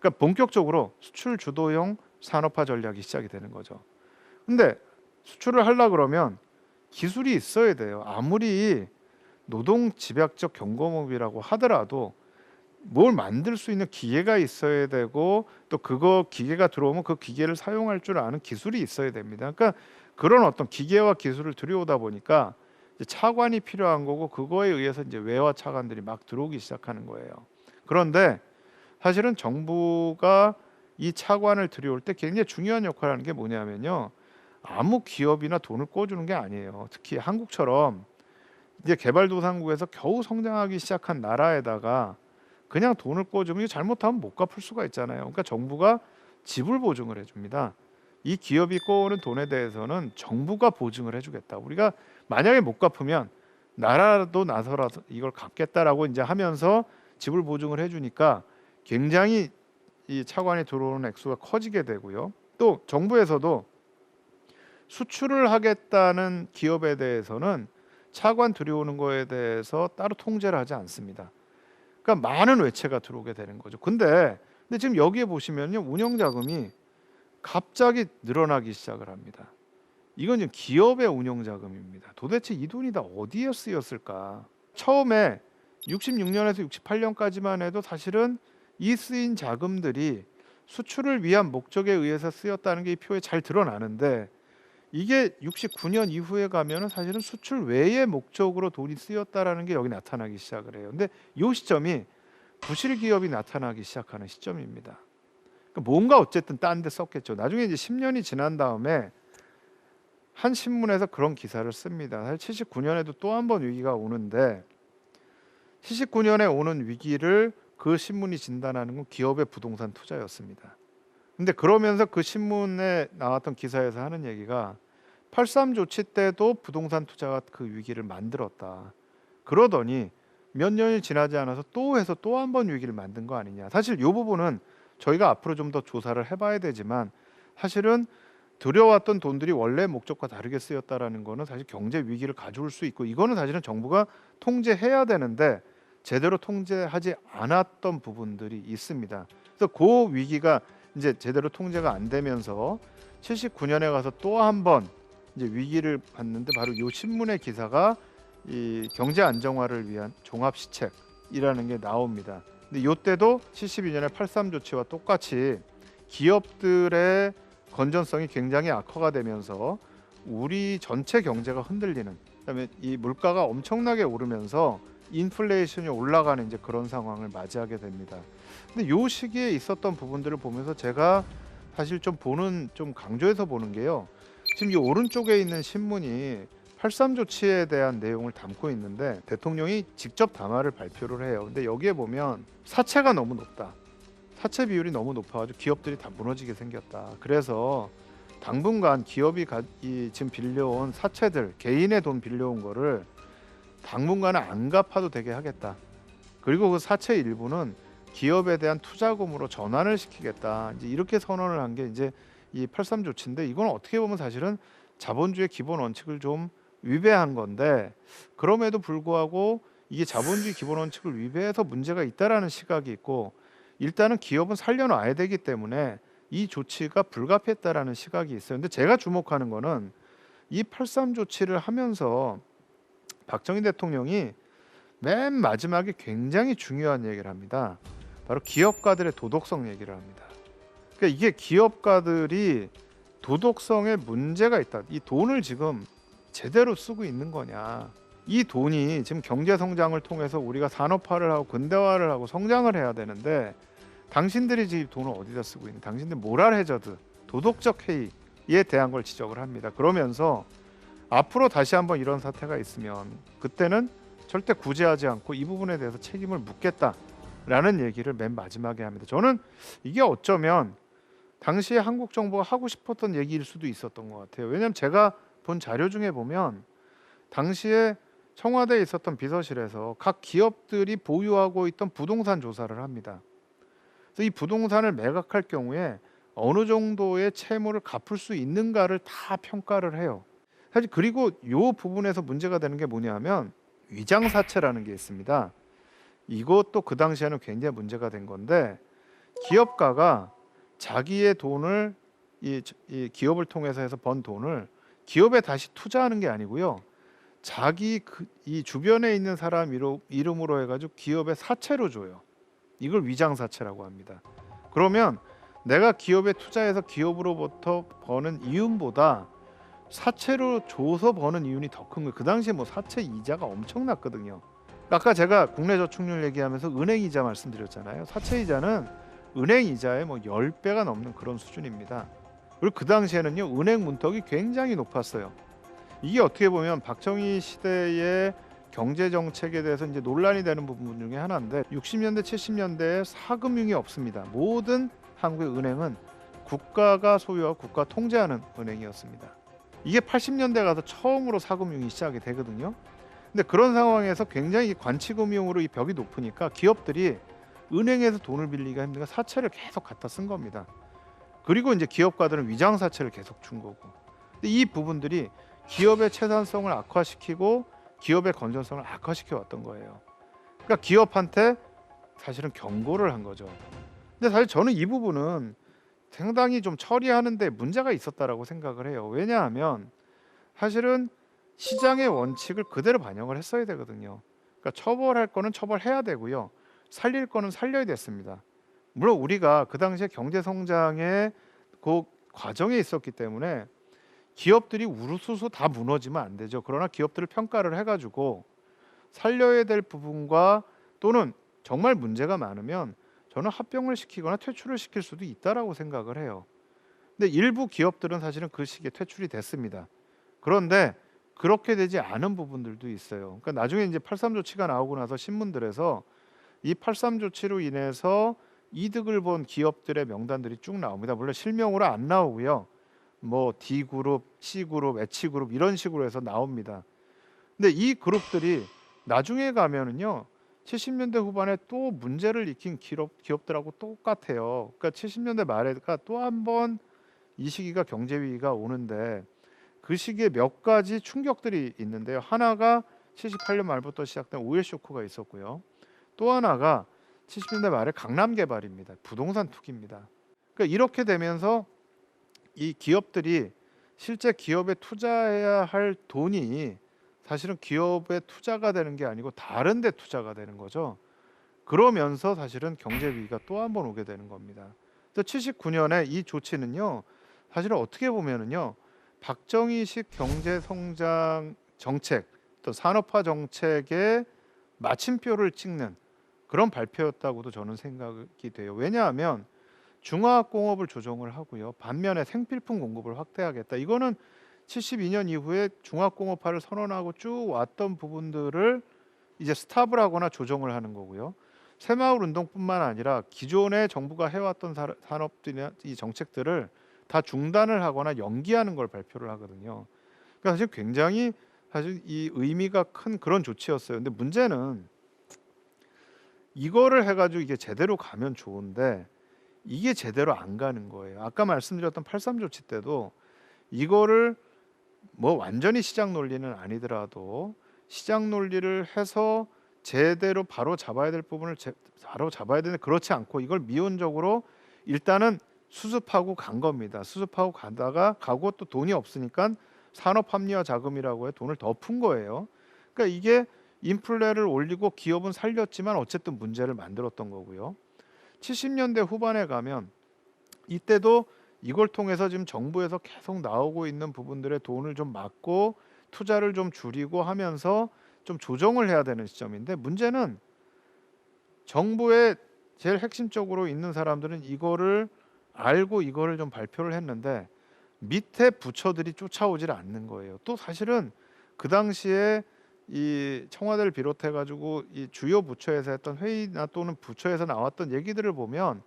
그러니까 본격적으로 수출 주도형 산업화 전략이 시작이 되는 거죠. 근데 수출을 하려 그러면 기술이 있어야 돼요. 아무리 노동 집약적 경공업이라고 하더라도 뭘 만들 수 있는 기계가 있어야 되고 또 그거 기계가 들어오면 그 기계를 사용할 줄 아는 기술이 있어야 됩니다. 그러니까 그런 어떤 기계와 기술을 들여오다 보니까 이제 차관이 필요한 거고 그거에 의해서 이제 외화 차관들이 막 들어오기 시작하는 거예요. 그런데 사실은 정부가 이 차관을 들여올 때 굉장히 중요한 역할을 하는 게 뭐냐면요. 아무 기업이나 돈을 꿔주는 게 아니에요. 특히 한국처럼 이제 개발도상국에서 겨우 성장하기 시작한 나라에다가 그냥 돈을 꿔주면 잘못하면 못 갚을 수가 있잖아요. 그러니까 정부가 지불 보증을 해줍니다. 이 기업이 꿔오는 돈에 대해서는 정부가 보증을 해주겠다. 우리가 만약에 못 갚으면 나라도 나서라도 이걸 갚겠다라고 이제 하면서 지불 보증을 해주니까 굉장히 이 차관이 들어오는 액수가 커지게 되고요. 또 정부에서도 수출을 하겠다는 기업에 대해서는 차관 들여오는 거에 대해서 따로 통제를 하지 않습니다. 그러니까 많은 외채가 들어오게 되는 거죠. 근데 지금 여기에 보시면요. 운영 자금이 갑자기 늘어나기 시작을 합니다. 이건 지금 기업의 운영 자금입니다. 도대체 이 돈이 다 어디에 쓰였을까? 처음에 66년에서 68년까지만 해도 사실은 이 쓰인 자금들이 수출을 위한 목적에 의해서 쓰였다는 게 이 표에 잘 드러나는데 이게 69년 이후에 가면은 사실은 수출 외의 목적으로 돈이 쓰였다라는 게 여기 나타나기 시작을 해요. 근데 이 시점이 부실 기업이 나타나기 시작하는 시점입니다. 그러니까 뭔가 어쨌든 딴 데 썼겠죠. 나중에 이제 10년이 지난 다음에 한 신문에서 그런 기사를 씁니다. 사실 79년에도 또 한 번 위기가 오는데 79년에 오는 위기를 그 신문이 진단하는 건 기업의 부동산 투자였습니다. 근데 그러면서 그 신문에 나왔던 기사에서 하는 얘기가 83 조치 때도 부동산 투자가 그 위기를 만들었다. 그러더니 몇 년이 지나지 않아서 또 해서 또 한 번 위기를 만든 거 아니냐. 사실 이 부분은 저희가 앞으로 좀 더 조사를 해봐야 되지만 사실은 들여왔던 돈들이 원래 목적과 다르게 쓰였다라는 거는 사실 경제 위기를 가져올 수 있고 이거는 사실은 정부가 통제해야 되는데 제대로 통제하지 않았던 부분들이 있습니다. 그래서 그 위기가 이제 제대로 통제가 안 되면서 79년에 가서 또 한 번 이제 위기를 봤는데 바로 이 신문의 기사가 이 경제 안정화를 위한 종합 시책이라는 게 나옵니다. 근데 이때도 72년에 83 조치와 똑같이 기업들의 건전성이 굉장히 악화가 되면서 우리 전체 경제가 흔들리는, 그다음에 이 물가가 엄청나게 오르면서 인플레이션이 올라가는 이제 그런 상황을 맞이하게 됩니다. 근데 요 시기에 있었던 부분들을 보면서 제가 사실 좀 강조해서 보는 게요. 지금 이 오른쪽에 있는 신문이 83 조치에 대한 내용을 담고 있는데 대통령이 직접 담화를 발표를 해요. 근데 여기에 보면 사채가 너무 높다. 사채 비율이 너무 높아가지고 기업들이 다 무너지게 생겼다. 그래서 당분간 기업이 지금 빌려온 사채들, 개인의 돈 빌려온 거를 당분간은 안 갚아도 되게 하겠다. 그리고 그 사채 일부는 기업에 대한 투자금으로 전환을 시키겠다. 이제 이렇게 선언을 한 게 이제 이 83 조치인데, 이건 어떻게 보면 사실은 자본주의 기본 원칙을 좀 위배한 건데, 그럼에도 불구하고 이게 자본주의 기본 원칙을 위배해서 문제가 있다라는 시각이 있고, 일단은 기업은 살려놔야 되기 때문에 이 조치가 불가피했다라는 시각이 있어요. 근데 제가 주목하는 거는 이 83 조치를 하면서 박정희 대통령이 맨 마지막에 굉장히 중요한 얘기를 합니다. 바로 기업가들의 도덕성 얘기를 합니다. 그러니까 이게 기업가들이 도덕성에 문제가 있다. 이 돈을 지금 제대로 쓰고 있는 거냐. 이 돈이 지금 경제 성장을 통해서 우리가 산업화를 하고 근대화를 하고 성장을 해야 되는데, 당신들이 지금 돈을 어디다 쓰고 있는, 당신들 모랄 해저드, 도덕적 해이에 대한 걸 지적을 합니다. 그러면서 앞으로 다시 한번 이런 사태가 있으면 그때는 절대 구제하지 않고 이 부분에 대해서 책임을 묻겠다라는 얘기를 맨 마지막에 합니다. 저는 이게 어쩌면 당시에 한국 정부가 하고 싶었던 얘기일 수도 있었던 것 같아요. 왜냐하면 제가 본 자료 중에 보면 당시에 청와대에 있었던 비서실에서 각 기업들이 보유하고 있던 부동산 조사를 합니다. 그래서 이 부동산을 매각할 경우에 어느 정도의 채무를 갚을 수 있는가를 다 평가를 해요. 사실 그리고 이 부분에서 문제가 되는 게 뭐냐면 위장사채라는 게 있습니다. 이것도 그 당시에는 굉장히 문제가 된 건데, 기업가가 자기의 돈을 이 기업을 통해서 해서 번 돈을 기업에 다시 투자하는 게 아니고요, 자기 이 주변에 있는 사람 이름으로 해가지고 기업에 사채로 줘요. 이걸 위장사채라고 합니다. 그러면 내가 기업에 투자해서 기업으로부터 버는 이윤보다 사채로 줘서 버는 이윤이 더 큰 거예요. 그 당시에 뭐 사채 이자가 엄청났거든요. 아까 제가 국내 저축률 얘기하면서 은행 이자 말씀드렸잖아요. 사채 이자는 은행 이자의 뭐 10배가 넘는 그런 수준입니다. 그리고 그 당시에는요, 은행 문턱이 굉장히 높았어요. 이게 어떻게 보면 박정희 시대의 경제 정책에 대해서 이제 논란이 되는 부분 중에 하나인데, 60년대 70년대에 사금융이 없습니다. 모든 한국의 은행은 국가가 소유하고 국가 통제하는 은행이었습니다. 이게 80년대 가서 처음으로 사금융이 시작이 되거든요. 근데 그런 상황에서 굉장히 관치금융으로 이 벽이 높으니까 기업들이 은행에서 돈을 빌리기가 힘드니까 사채를 계속 갖다 쓴 겁니다. 그리고 이제 기업가들은 위장 사채를 계속 준 거고. 근데 이 부분들이 기업의 채산성을 악화시키고 기업의 건전성을 악화시켜 왔던 거예요. 그러니까 기업한테 사실은 경고를 한 거죠. 근데 사실 저는 이 부분은 상당히 좀 처리하는데 문제가 있었다라고 생각을 해요. 왜냐하면 사실은 시장의 원칙을 그대로 반영을 했어야 되거든요. 그러니까 처벌할 거는 처벌해야 되고요, 살릴 거는 살려야 됐습니다. 물론 우리가 그 당시에 경제 성장의 그 과정에 있었기 때문에 기업들이 우르수수 다 무너지면 안 되죠. 그러나 기업들을 평가를 해가지고 살려야 될 부분과, 또는 정말 문제가 많으면 저는 합병을 시키거나 퇴출을 시킬 수도 있다라고 생각을 해요. 근데 일부 기업들은 사실은 그 시기에 퇴출이 됐습니다. 그런데 그렇게 되지 않은 부분들도 있어요. 그러니까 나중에 이제 83 조치가 나오고 나서 신문들에서 이 83 조치로 인해서 이득을 본 기업들의 명단들이 쭉 나옵니다. 물론 실명으로 안 나오고요, 뭐 D그룹, C그룹, H그룹 이런 식으로 해서 나옵니다. 근데 이 그룹들이 나중에 가면은요, 70년대 후반에 또 문제를 일으킨 기업들하고 똑같아요. 그러니까 70년대 말에가 또 한 번 이 시기가 경제 위기가 오는데, 그 시기에 몇 가지 충격들이 있는데요. 하나가 78년 말부터 시작된 오일 쇼크가 있었고요. 또 하나가 70년대 말에 강남 개발입니다. 부동산 투기입니다. 그러니까 이렇게 되면서 이 기업들이 실제 기업에 투자해야 할 돈이 사실은 기업에 투자가 되는 게 아니고 다른 데 투자가 되는 거죠. 그러면서 사실은 경제 위기가 또 한 번 오게 되는 겁니다. 그래서 79년에 이 조치는요, 사실은 어떻게 보면은요, 박정희식 경제 성장 정책, 또 산업화 정책의 마침표를 찍는 그런 발표였다고도 저는 생각이 돼요. 왜냐하면 중화학공업을 조정을 하고요, 반면에 생필품 공급을 확대하겠다. 이거는 72년 이후에 중화학공업화를 선언하고 쭉 왔던 부분들을 이제 스탑을 하거나 조정을 하는 거고요. 새마을 운동뿐만 아니라 기존의 정부가 해왔던 산업들이나 이 정책들을 다 중단을 하거나 연기하는 걸 발표를 하거든요. 그러니까 사실 굉장히 사실 이 의미가 큰 그런 조치였어요. 근데 문제는 이거를 해 가지고 이게 제대로 가면 좋은데 이게 제대로 안 가는 거예요. 아까 말씀드렸던 83 조치 때도 이거를 뭐 완전히 시장 논리는 아니더라도 시장 논리를 해서 제대로 바로 잡아야 될 부분을 바로 잡아야 되는데 그렇지 않고 이걸 미온적으로 일단은 수습하고 간 겁니다. 수습하고 가다가 가고 또 돈이 없으니까 산업 합리화 자금이라고 해 돈을 더 푼 거예요. 그러니까 이게 인플레를 올리고 기업은 살렸지만 어쨌든 문제를 만들었던 거고요. 70년대 후반에 가면 이때도 이걸 통해서 지금 정부에서 계속 나오고 있는 부분들의 돈을 좀 막고 투자를 좀 줄이고 하면서 좀 조정을 해야 되는 시점인데 문제는 정부의 제일 핵심적으로 있는 사람들은 이거를 알고 이거를 좀 발표를 했는데 밑에 부처들이 쫓아오질 않는 거예요. 또 사실은 그 당시에 이 청와대를 비롯해 가지고 이 주요 부처에서 했던 회의나 또는 부처에서 나왔던 얘기들을 보면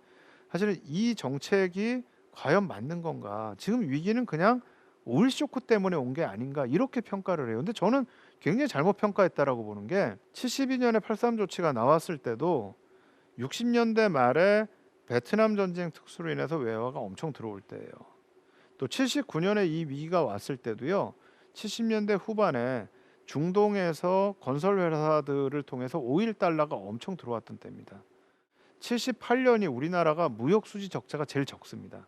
사실은 이 정책이 과연 맞는 건가? 지금 위기는 그냥 오일 쇼크 때문에 온 게 아닌가? 이렇게 평가를 해요. 근데 저는 굉장히 잘못 평가했다라고 보는 게 72년에 83 조치가 나왔을 때도 60년대 말에 베트남 전쟁 특수로 인해서 외화가 엄청 들어올 때예요. 또 79년에 이 위기가 왔을 때도요. 70년대 후반에 중동에서 건설 회사들을 통해서 오일 달러가 엄청 들어왔던 때입니다. 78년이 우리나라가 무역 수지 적자가 제일 적습니다.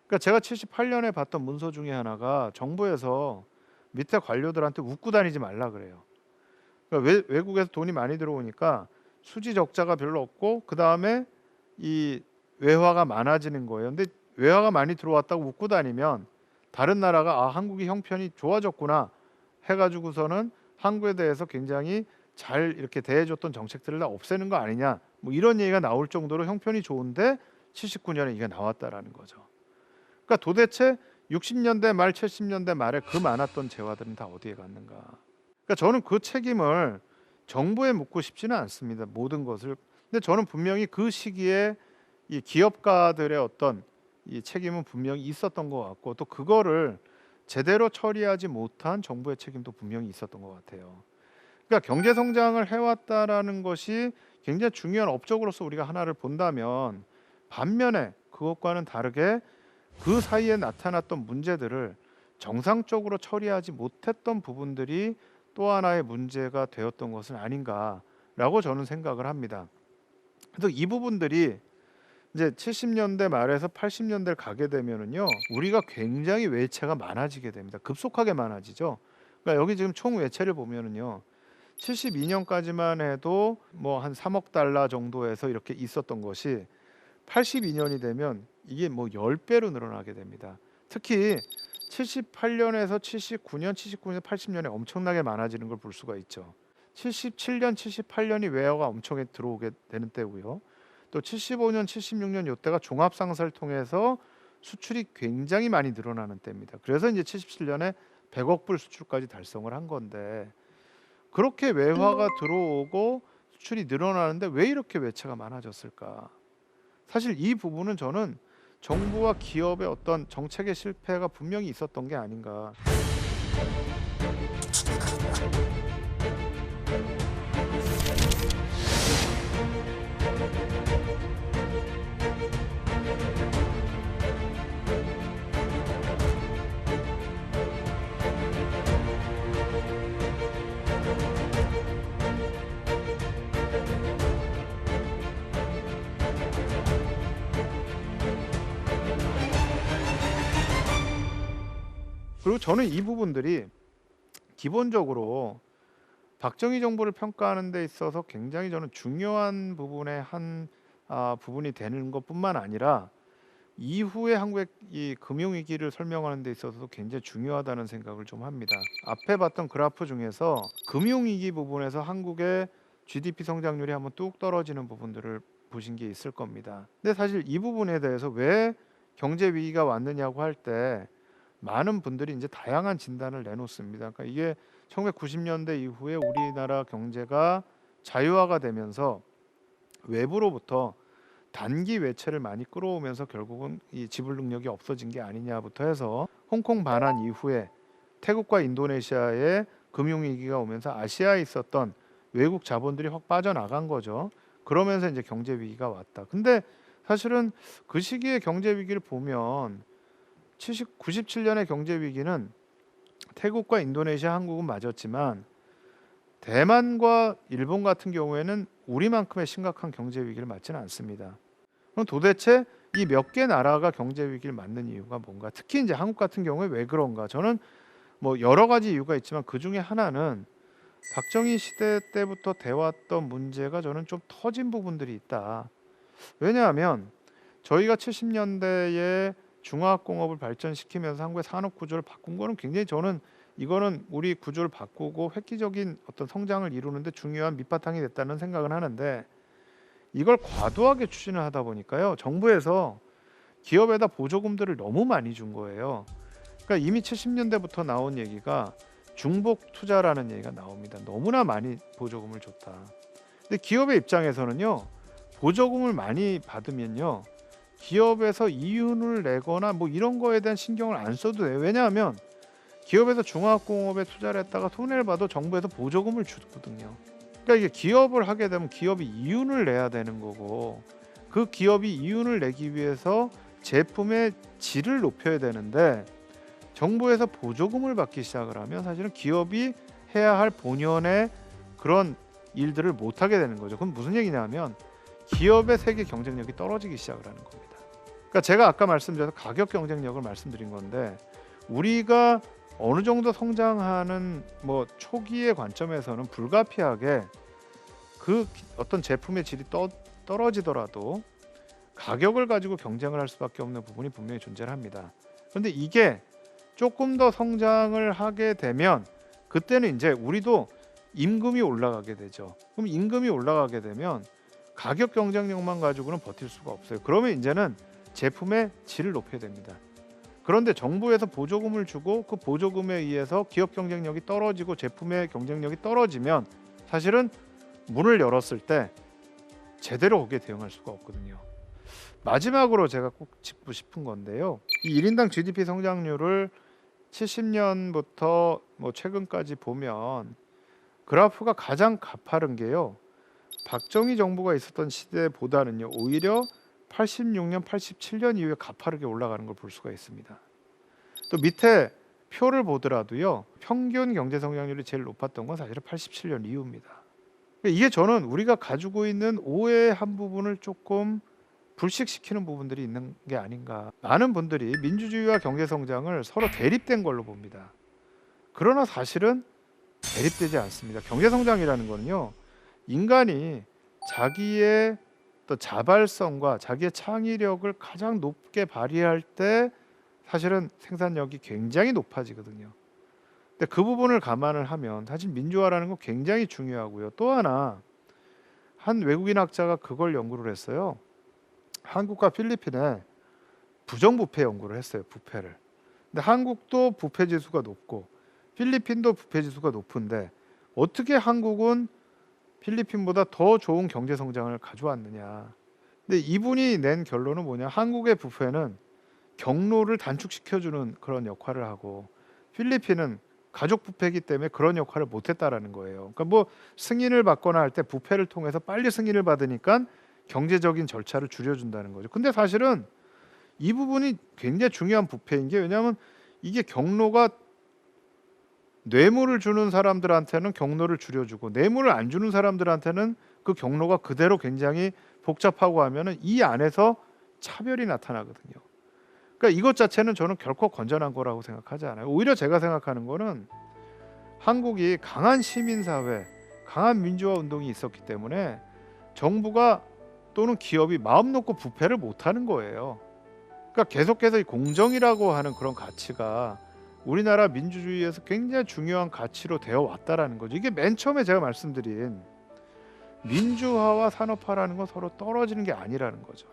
그러니까 제가 78년에 봤던 문서 중에 하나가 정부에서 밑에 관료들한테 웃고 다니지 말라 그래요. 그러니까 외국에서 돈이 많이 들어오니까 수지 적자가 별로 없고 그 다음에 이 외화가 많아지는 거예요. 근데 외화가 많이 들어왔다고 웃고 다니면 다른 나라가 아 한국이 형편이 좋아졌구나 해가지고서는 한국에 대해서 굉장히 잘 이렇게 대해줬던 정책들을 다 없애는 거 아니냐 뭐 이런 얘기가 나올 정도로 형편이 좋은데 79년에 이게 나왔다라는 거죠. 그러니까 도대체 60년대 말 70년대 말에 그 많았던 재화들은 다 어디에 갔는가. 그러니까 저는 그 책임을 정부에 묻고 싶지는 않습니다. 모든 것을. 근데 저는 분명히 그 시기에 이 기업가들의 어떤 이 책임은 분명히 있었던 것 같고 또 그거를 제대로 처리하지 못한 정부의 책임도 분명히 있었던 것 같아요. 그러니까 경제 성장을 해왔다라는 것이 굉장히 중요한 업적으로서 우리가 하나를 본다면 반면에 그것과는 다르게 그 사이에 나타났던 문제들을 정상적으로 처리하지 못했던 부분들이 또 하나의 문제가 되었던 것은 아닌가라고 저는 생각을 합니다. 그래서 이 부분들이 이제 70년대 말에서 80년대를 가게 되면은요, 우리가 굉장히 외채가 많아지게 됩니다. 급속하게 많아지죠. 그러니까 여기 지금 총 외채를 보면은요, 72년까지만 해도 뭐 한 3억 달러 정도에서 이렇게 있었던 것이 82년이 되면 이게 뭐 10배로 늘어나게 됩니다. 특히 78년에서 79년, 80년에 엄청나게 많아지는 걸 볼 수가 있죠. 77년, 78년이 외화가 엄청 들어오게 되는 때고요. 또 75년, 76년 이때가 종합상사를 통해서 수출이 굉장히 많이 늘어나는 때입니다. 그래서 이제 77년에 100억 불 수출까지 달성을 한 건데 그렇게 외화가 들어오고 수출이 늘어나는데 왜 이렇게 외채가 많아졌을까? 사실 이 부분은 저는 정부와 기업의 어떤 정책의 실패가 분명히 있었던 게 아닌가. 그리고 저는 이 부분들이 기본적으로 박정희 정부를 평가하는 데 있어서 굉장히 저는 중요한 부분의 한 부분이 되는 것뿐만 아니라 이후에 한국의 이 금융위기를 설명하는 데 있어서도 굉장히 중요하다는 생각을 좀 합니다. 앞에 봤던 그래프 중에서 금융위기 부분에서 한국의 GDP 성장률이 한번 뚝 떨어지는 부분들을 보신 게 있을 겁니다. 근데 사실 이 부분에 대해서 왜 경제 위기가 왔느냐고 할 때 많은 분들이 이제 다양한 진단을 내놓습니다. 그러니까 이게 1990년대 이후에 우리나라 경제가 자유화가 되면서 외부로부터 단기 외채를 많이 끌어오면서 결국은 이 지불 능력이 없어진 게 아니냐부터 해서 홍콩 반환 이후에 태국과 인도네시아의 금융위기가 오면서 아시아에 있었던 외국 자본들이 확 빠져나간 거죠. 그러면서 이제 경제 위기가 왔다. 근데 사실은 그 시기의 경제 위기를 보면 97년의 경제 위기는 태국과 인도네시아, 한국은 맞았지만 대만과 일본 같은 경우에는 우리만큼의 심각한 경제 위기를 맞지는 않습니다. 그럼 도대체 이 몇 개 나라가 경제 위기를 맞는 이유가 뭔가? 특히 이제 한국 같은 경우에 왜 그런가? 저는 뭐 여러 가지 이유가 있지만 그 중에 하나는 박정희 시대 때부터 돼왔던 문제가 저는 좀 터진 부분들이 있다. 왜냐하면 저희가 70년대에 중화학공업을 발전시키면서 한국의 산업 구조를 바꾼 거는 굉장히 저는 이거는 우리 구조를 바꾸고 획기적인 어떤 성장을 이루는데 중요한 밑바탕이 됐다는 생각은 하는데 이걸 과도하게 추진을 하다 보니까요. 정부에서 기업에다 보조금들을 너무 많이 준 거예요. 그러니까 이미 70년대부터 나온 얘기가 중복 투자라는 얘기가 나옵니다. 너무나 많이 보조금을 줬다. 근데 기업의 입장에서는요. 보조금을 많이 받으면요. 기업에서 이윤을 내거나 뭐 이런 거에 대한 신경을 안 써도 돼요. 왜냐하면 기업에서 중화학공업에 투자를 했다가 손해를 봐도 정부에서 보조금을 주거든요. 그러니까 이게 기업을 하게 되면 기업이 이윤을 내야 되는 거고 그 기업이 이윤을 내기 위해서 제품의 질을 높여야 되는데 정부에서 보조금을 받기 시작을 하면 사실은 기업이 해야 할 본연의 그런 일들을 못하게 되는 거죠. 그럼 무슨 얘기냐면 기업의 세계 경쟁력이 떨어지기 시작을 하는 겁니다. 그러니까 제가 아까 말씀드려서 가격 경쟁력을 말씀드린 건데 우리가 어느 정도 성장하는 뭐 초기의 관점에서는 불가피하게 그 어떤 제품의 질이 떨어지더라도 가격을 가지고 경쟁을 할 수밖에 없는 부분이 분명히 존재를 합니다. 그런데 이게 조금 더 성장을 하게 되면 그때는 이제 우리도 임금이 올라가게 되죠. 그럼 임금이 올라가게 되면 가격 경쟁력만 가지고는 버틸 수가 없어요. 그러면 이제는 제품의 질을 높여야 됩니다. 그런데 정부에서 보조금을 주고 그 보조금에 의해서 기업 경쟁력이 떨어지고 제품의 경쟁력이 떨어지면 사실은 문을 열었을 때 제대로 거기에 대응할 수가 없거든요. 마지막으로 제가 꼭 짚고 싶은 건데요. 이 1인당 GDP 성장률을 70년부터 뭐 최근까지 보면 그래프가 가장 가파른 게요. 박정희 정부가 있었던 시대보다는요. 오히려 86년, 87년 이후에 가파르게 올라가는 걸 볼 수가 있습니다. 또 밑에 표를 보더라도요. 평균 경제 성장률이 제일 높았던 건 사실은 87년 이후입니다. 이게 저는 우리가 가지고 있는 오해의 한 부분을 조금 불식시키는 부분들이 있는 게 아닌가. 많은 분들이 민주주의와 경제 성장을 서로 대립된 걸로 봅니다. 그러나 사실은 대립되지 않습니다. 경제 성장이라는 거는요. 인간이 자기의 또 자발성과 자기의 창의력을 가장 높게 발휘할 때 사실은 생산력이 굉장히 높아지거든요. 근데 그 부분을 감안을 하면 사실 민주화라는 건 굉장히 중요하고요. 또 하나 한 외국인 학자가 그걸 연구를 했어요. 한국과 필리핀에 부정부패 연구를 했어요. 부패를. 근데 한국도 부패 지수가 높고 필리핀도 부패 지수가 높은데 어떻게 한국은 필리핀보다 더 좋은 경제 성장을 가져왔느냐. 근데 이분이 낸 결론은 뭐냐? 한국의 부패는 경로를 단축시켜주는 그런 역할을 하고 필리핀은 가족 부패이기 때문에 그런 역할을 못했다라는 거예요. 그러니까 뭐 승인을 받거나 할 때 부패를 통해서 빨리 승인을 받으니까 경제적인 절차를 줄여준다는 거죠. 근데 사실은 이 부분이 굉장히 중요한 부패인 게 왜냐하면 이게 경로가 뇌물을 주는 사람들한테는 경로를 줄여주고 뇌물을 안 주는 사람들한테는 그 경로가 그대로 굉장히 복잡하고 하면은 이 안에서 차별이 나타나거든요. 그러니까 이것 자체는 저는 결코 건전한 거라고 생각하지 않아요. 오히려 제가 생각하는 거는 한국이 강한 시민사회, 강한 민주화 운동이 있었기 때문에 정부가 또는 기업이 마음 놓고 부패를 못하는 거예요. 그러니까 계속해서 이 공정이라고 하는 그런 가치가 우리나라 민주주의에서 굉장히 중요한 가치로 되어 왔다라는 거죠. 이게 맨 처음에 제가 말씀드린 민주화와 산업화라는 건 서로 떨어지는 게 아니라는 거죠.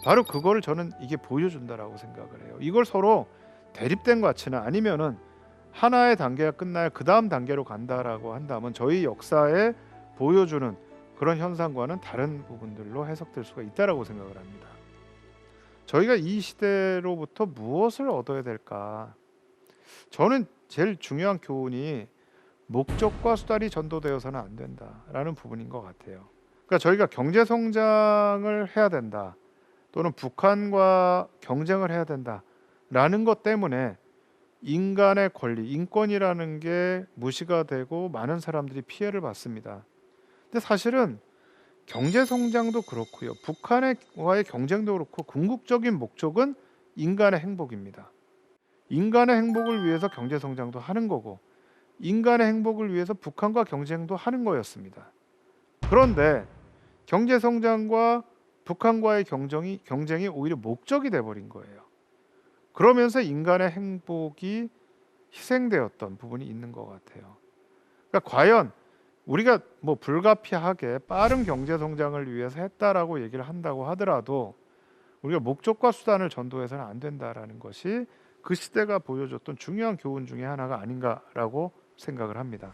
바로 그거를 저는 이게 보여준다라고 생각을 해요. 이걸 서로 대립된 가치나 아니면은 하나의 단계가 끝나야 그 다음 단계로 간다라고 한다면 저희 역사에 보여주는 그런 현상과는 다른 부분들로 해석될 수가 있다라고 생각을 합니다. 저희가 이 시대로부터 무엇을 얻어야 될까? 저는 제일 중요한 교훈이 목적과 수단이 전도되어서는 안 된다라는 부분인 것 같아요. 그러니까 저희가 경제 성장을 해야 된다, 또는 북한과 경쟁을 해야 된다라는 것 때문에 인간의 권리, 인권이라는 게 무시가 되고 많은 사람들이 피해를 받습니다. 근데 사실은 경제 성장도 그렇고요, 북한과의 경쟁도 그렇고 궁극적인 목적은 인간의 행복입니다. 인간의 행복을 위해서 경제 성장도 하는 거고 인간의 행복을 위해서 북한과 경쟁도 하는 거였습니다. 그런데 경제 성장과 북한과의 경쟁이 오히려 목적이 돼 버린 거예요. 그러면서 인간의 행복이 희생되었던 부분이 있는 것 같아요. 그러니까 과연 우리가 뭐 불가피하게 빠른 경제 성장을 위해서 했다라고 얘기를 한다고 하더라도 우리가 목적과 수단을 전도해서는 안 된다라는 것이 그 시대가 보여줬던 중요한 교훈 중에 하나가 아닌가라고 생각을 합니다.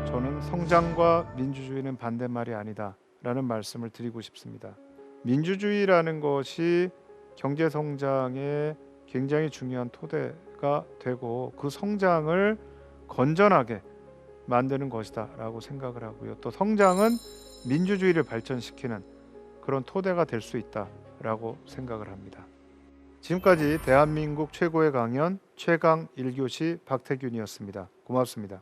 저는 성장과 민주주의는 반대말이 아니다라는 말씀을 드리고 싶습니다. 민주주의라는 것이 경제 성장의 굉장히 중요한 토대가 되고 그 성장을 건전하게 만드는 것이다라고 생각을 하고요. 또 성장은 민주주의를 발전시키는 그런 토대가 될 수 있다라고 생각을 합니다. 지금까지 대한민국 최고의 강연 최강 1교시 박태균이었습니다. 고맙습니다.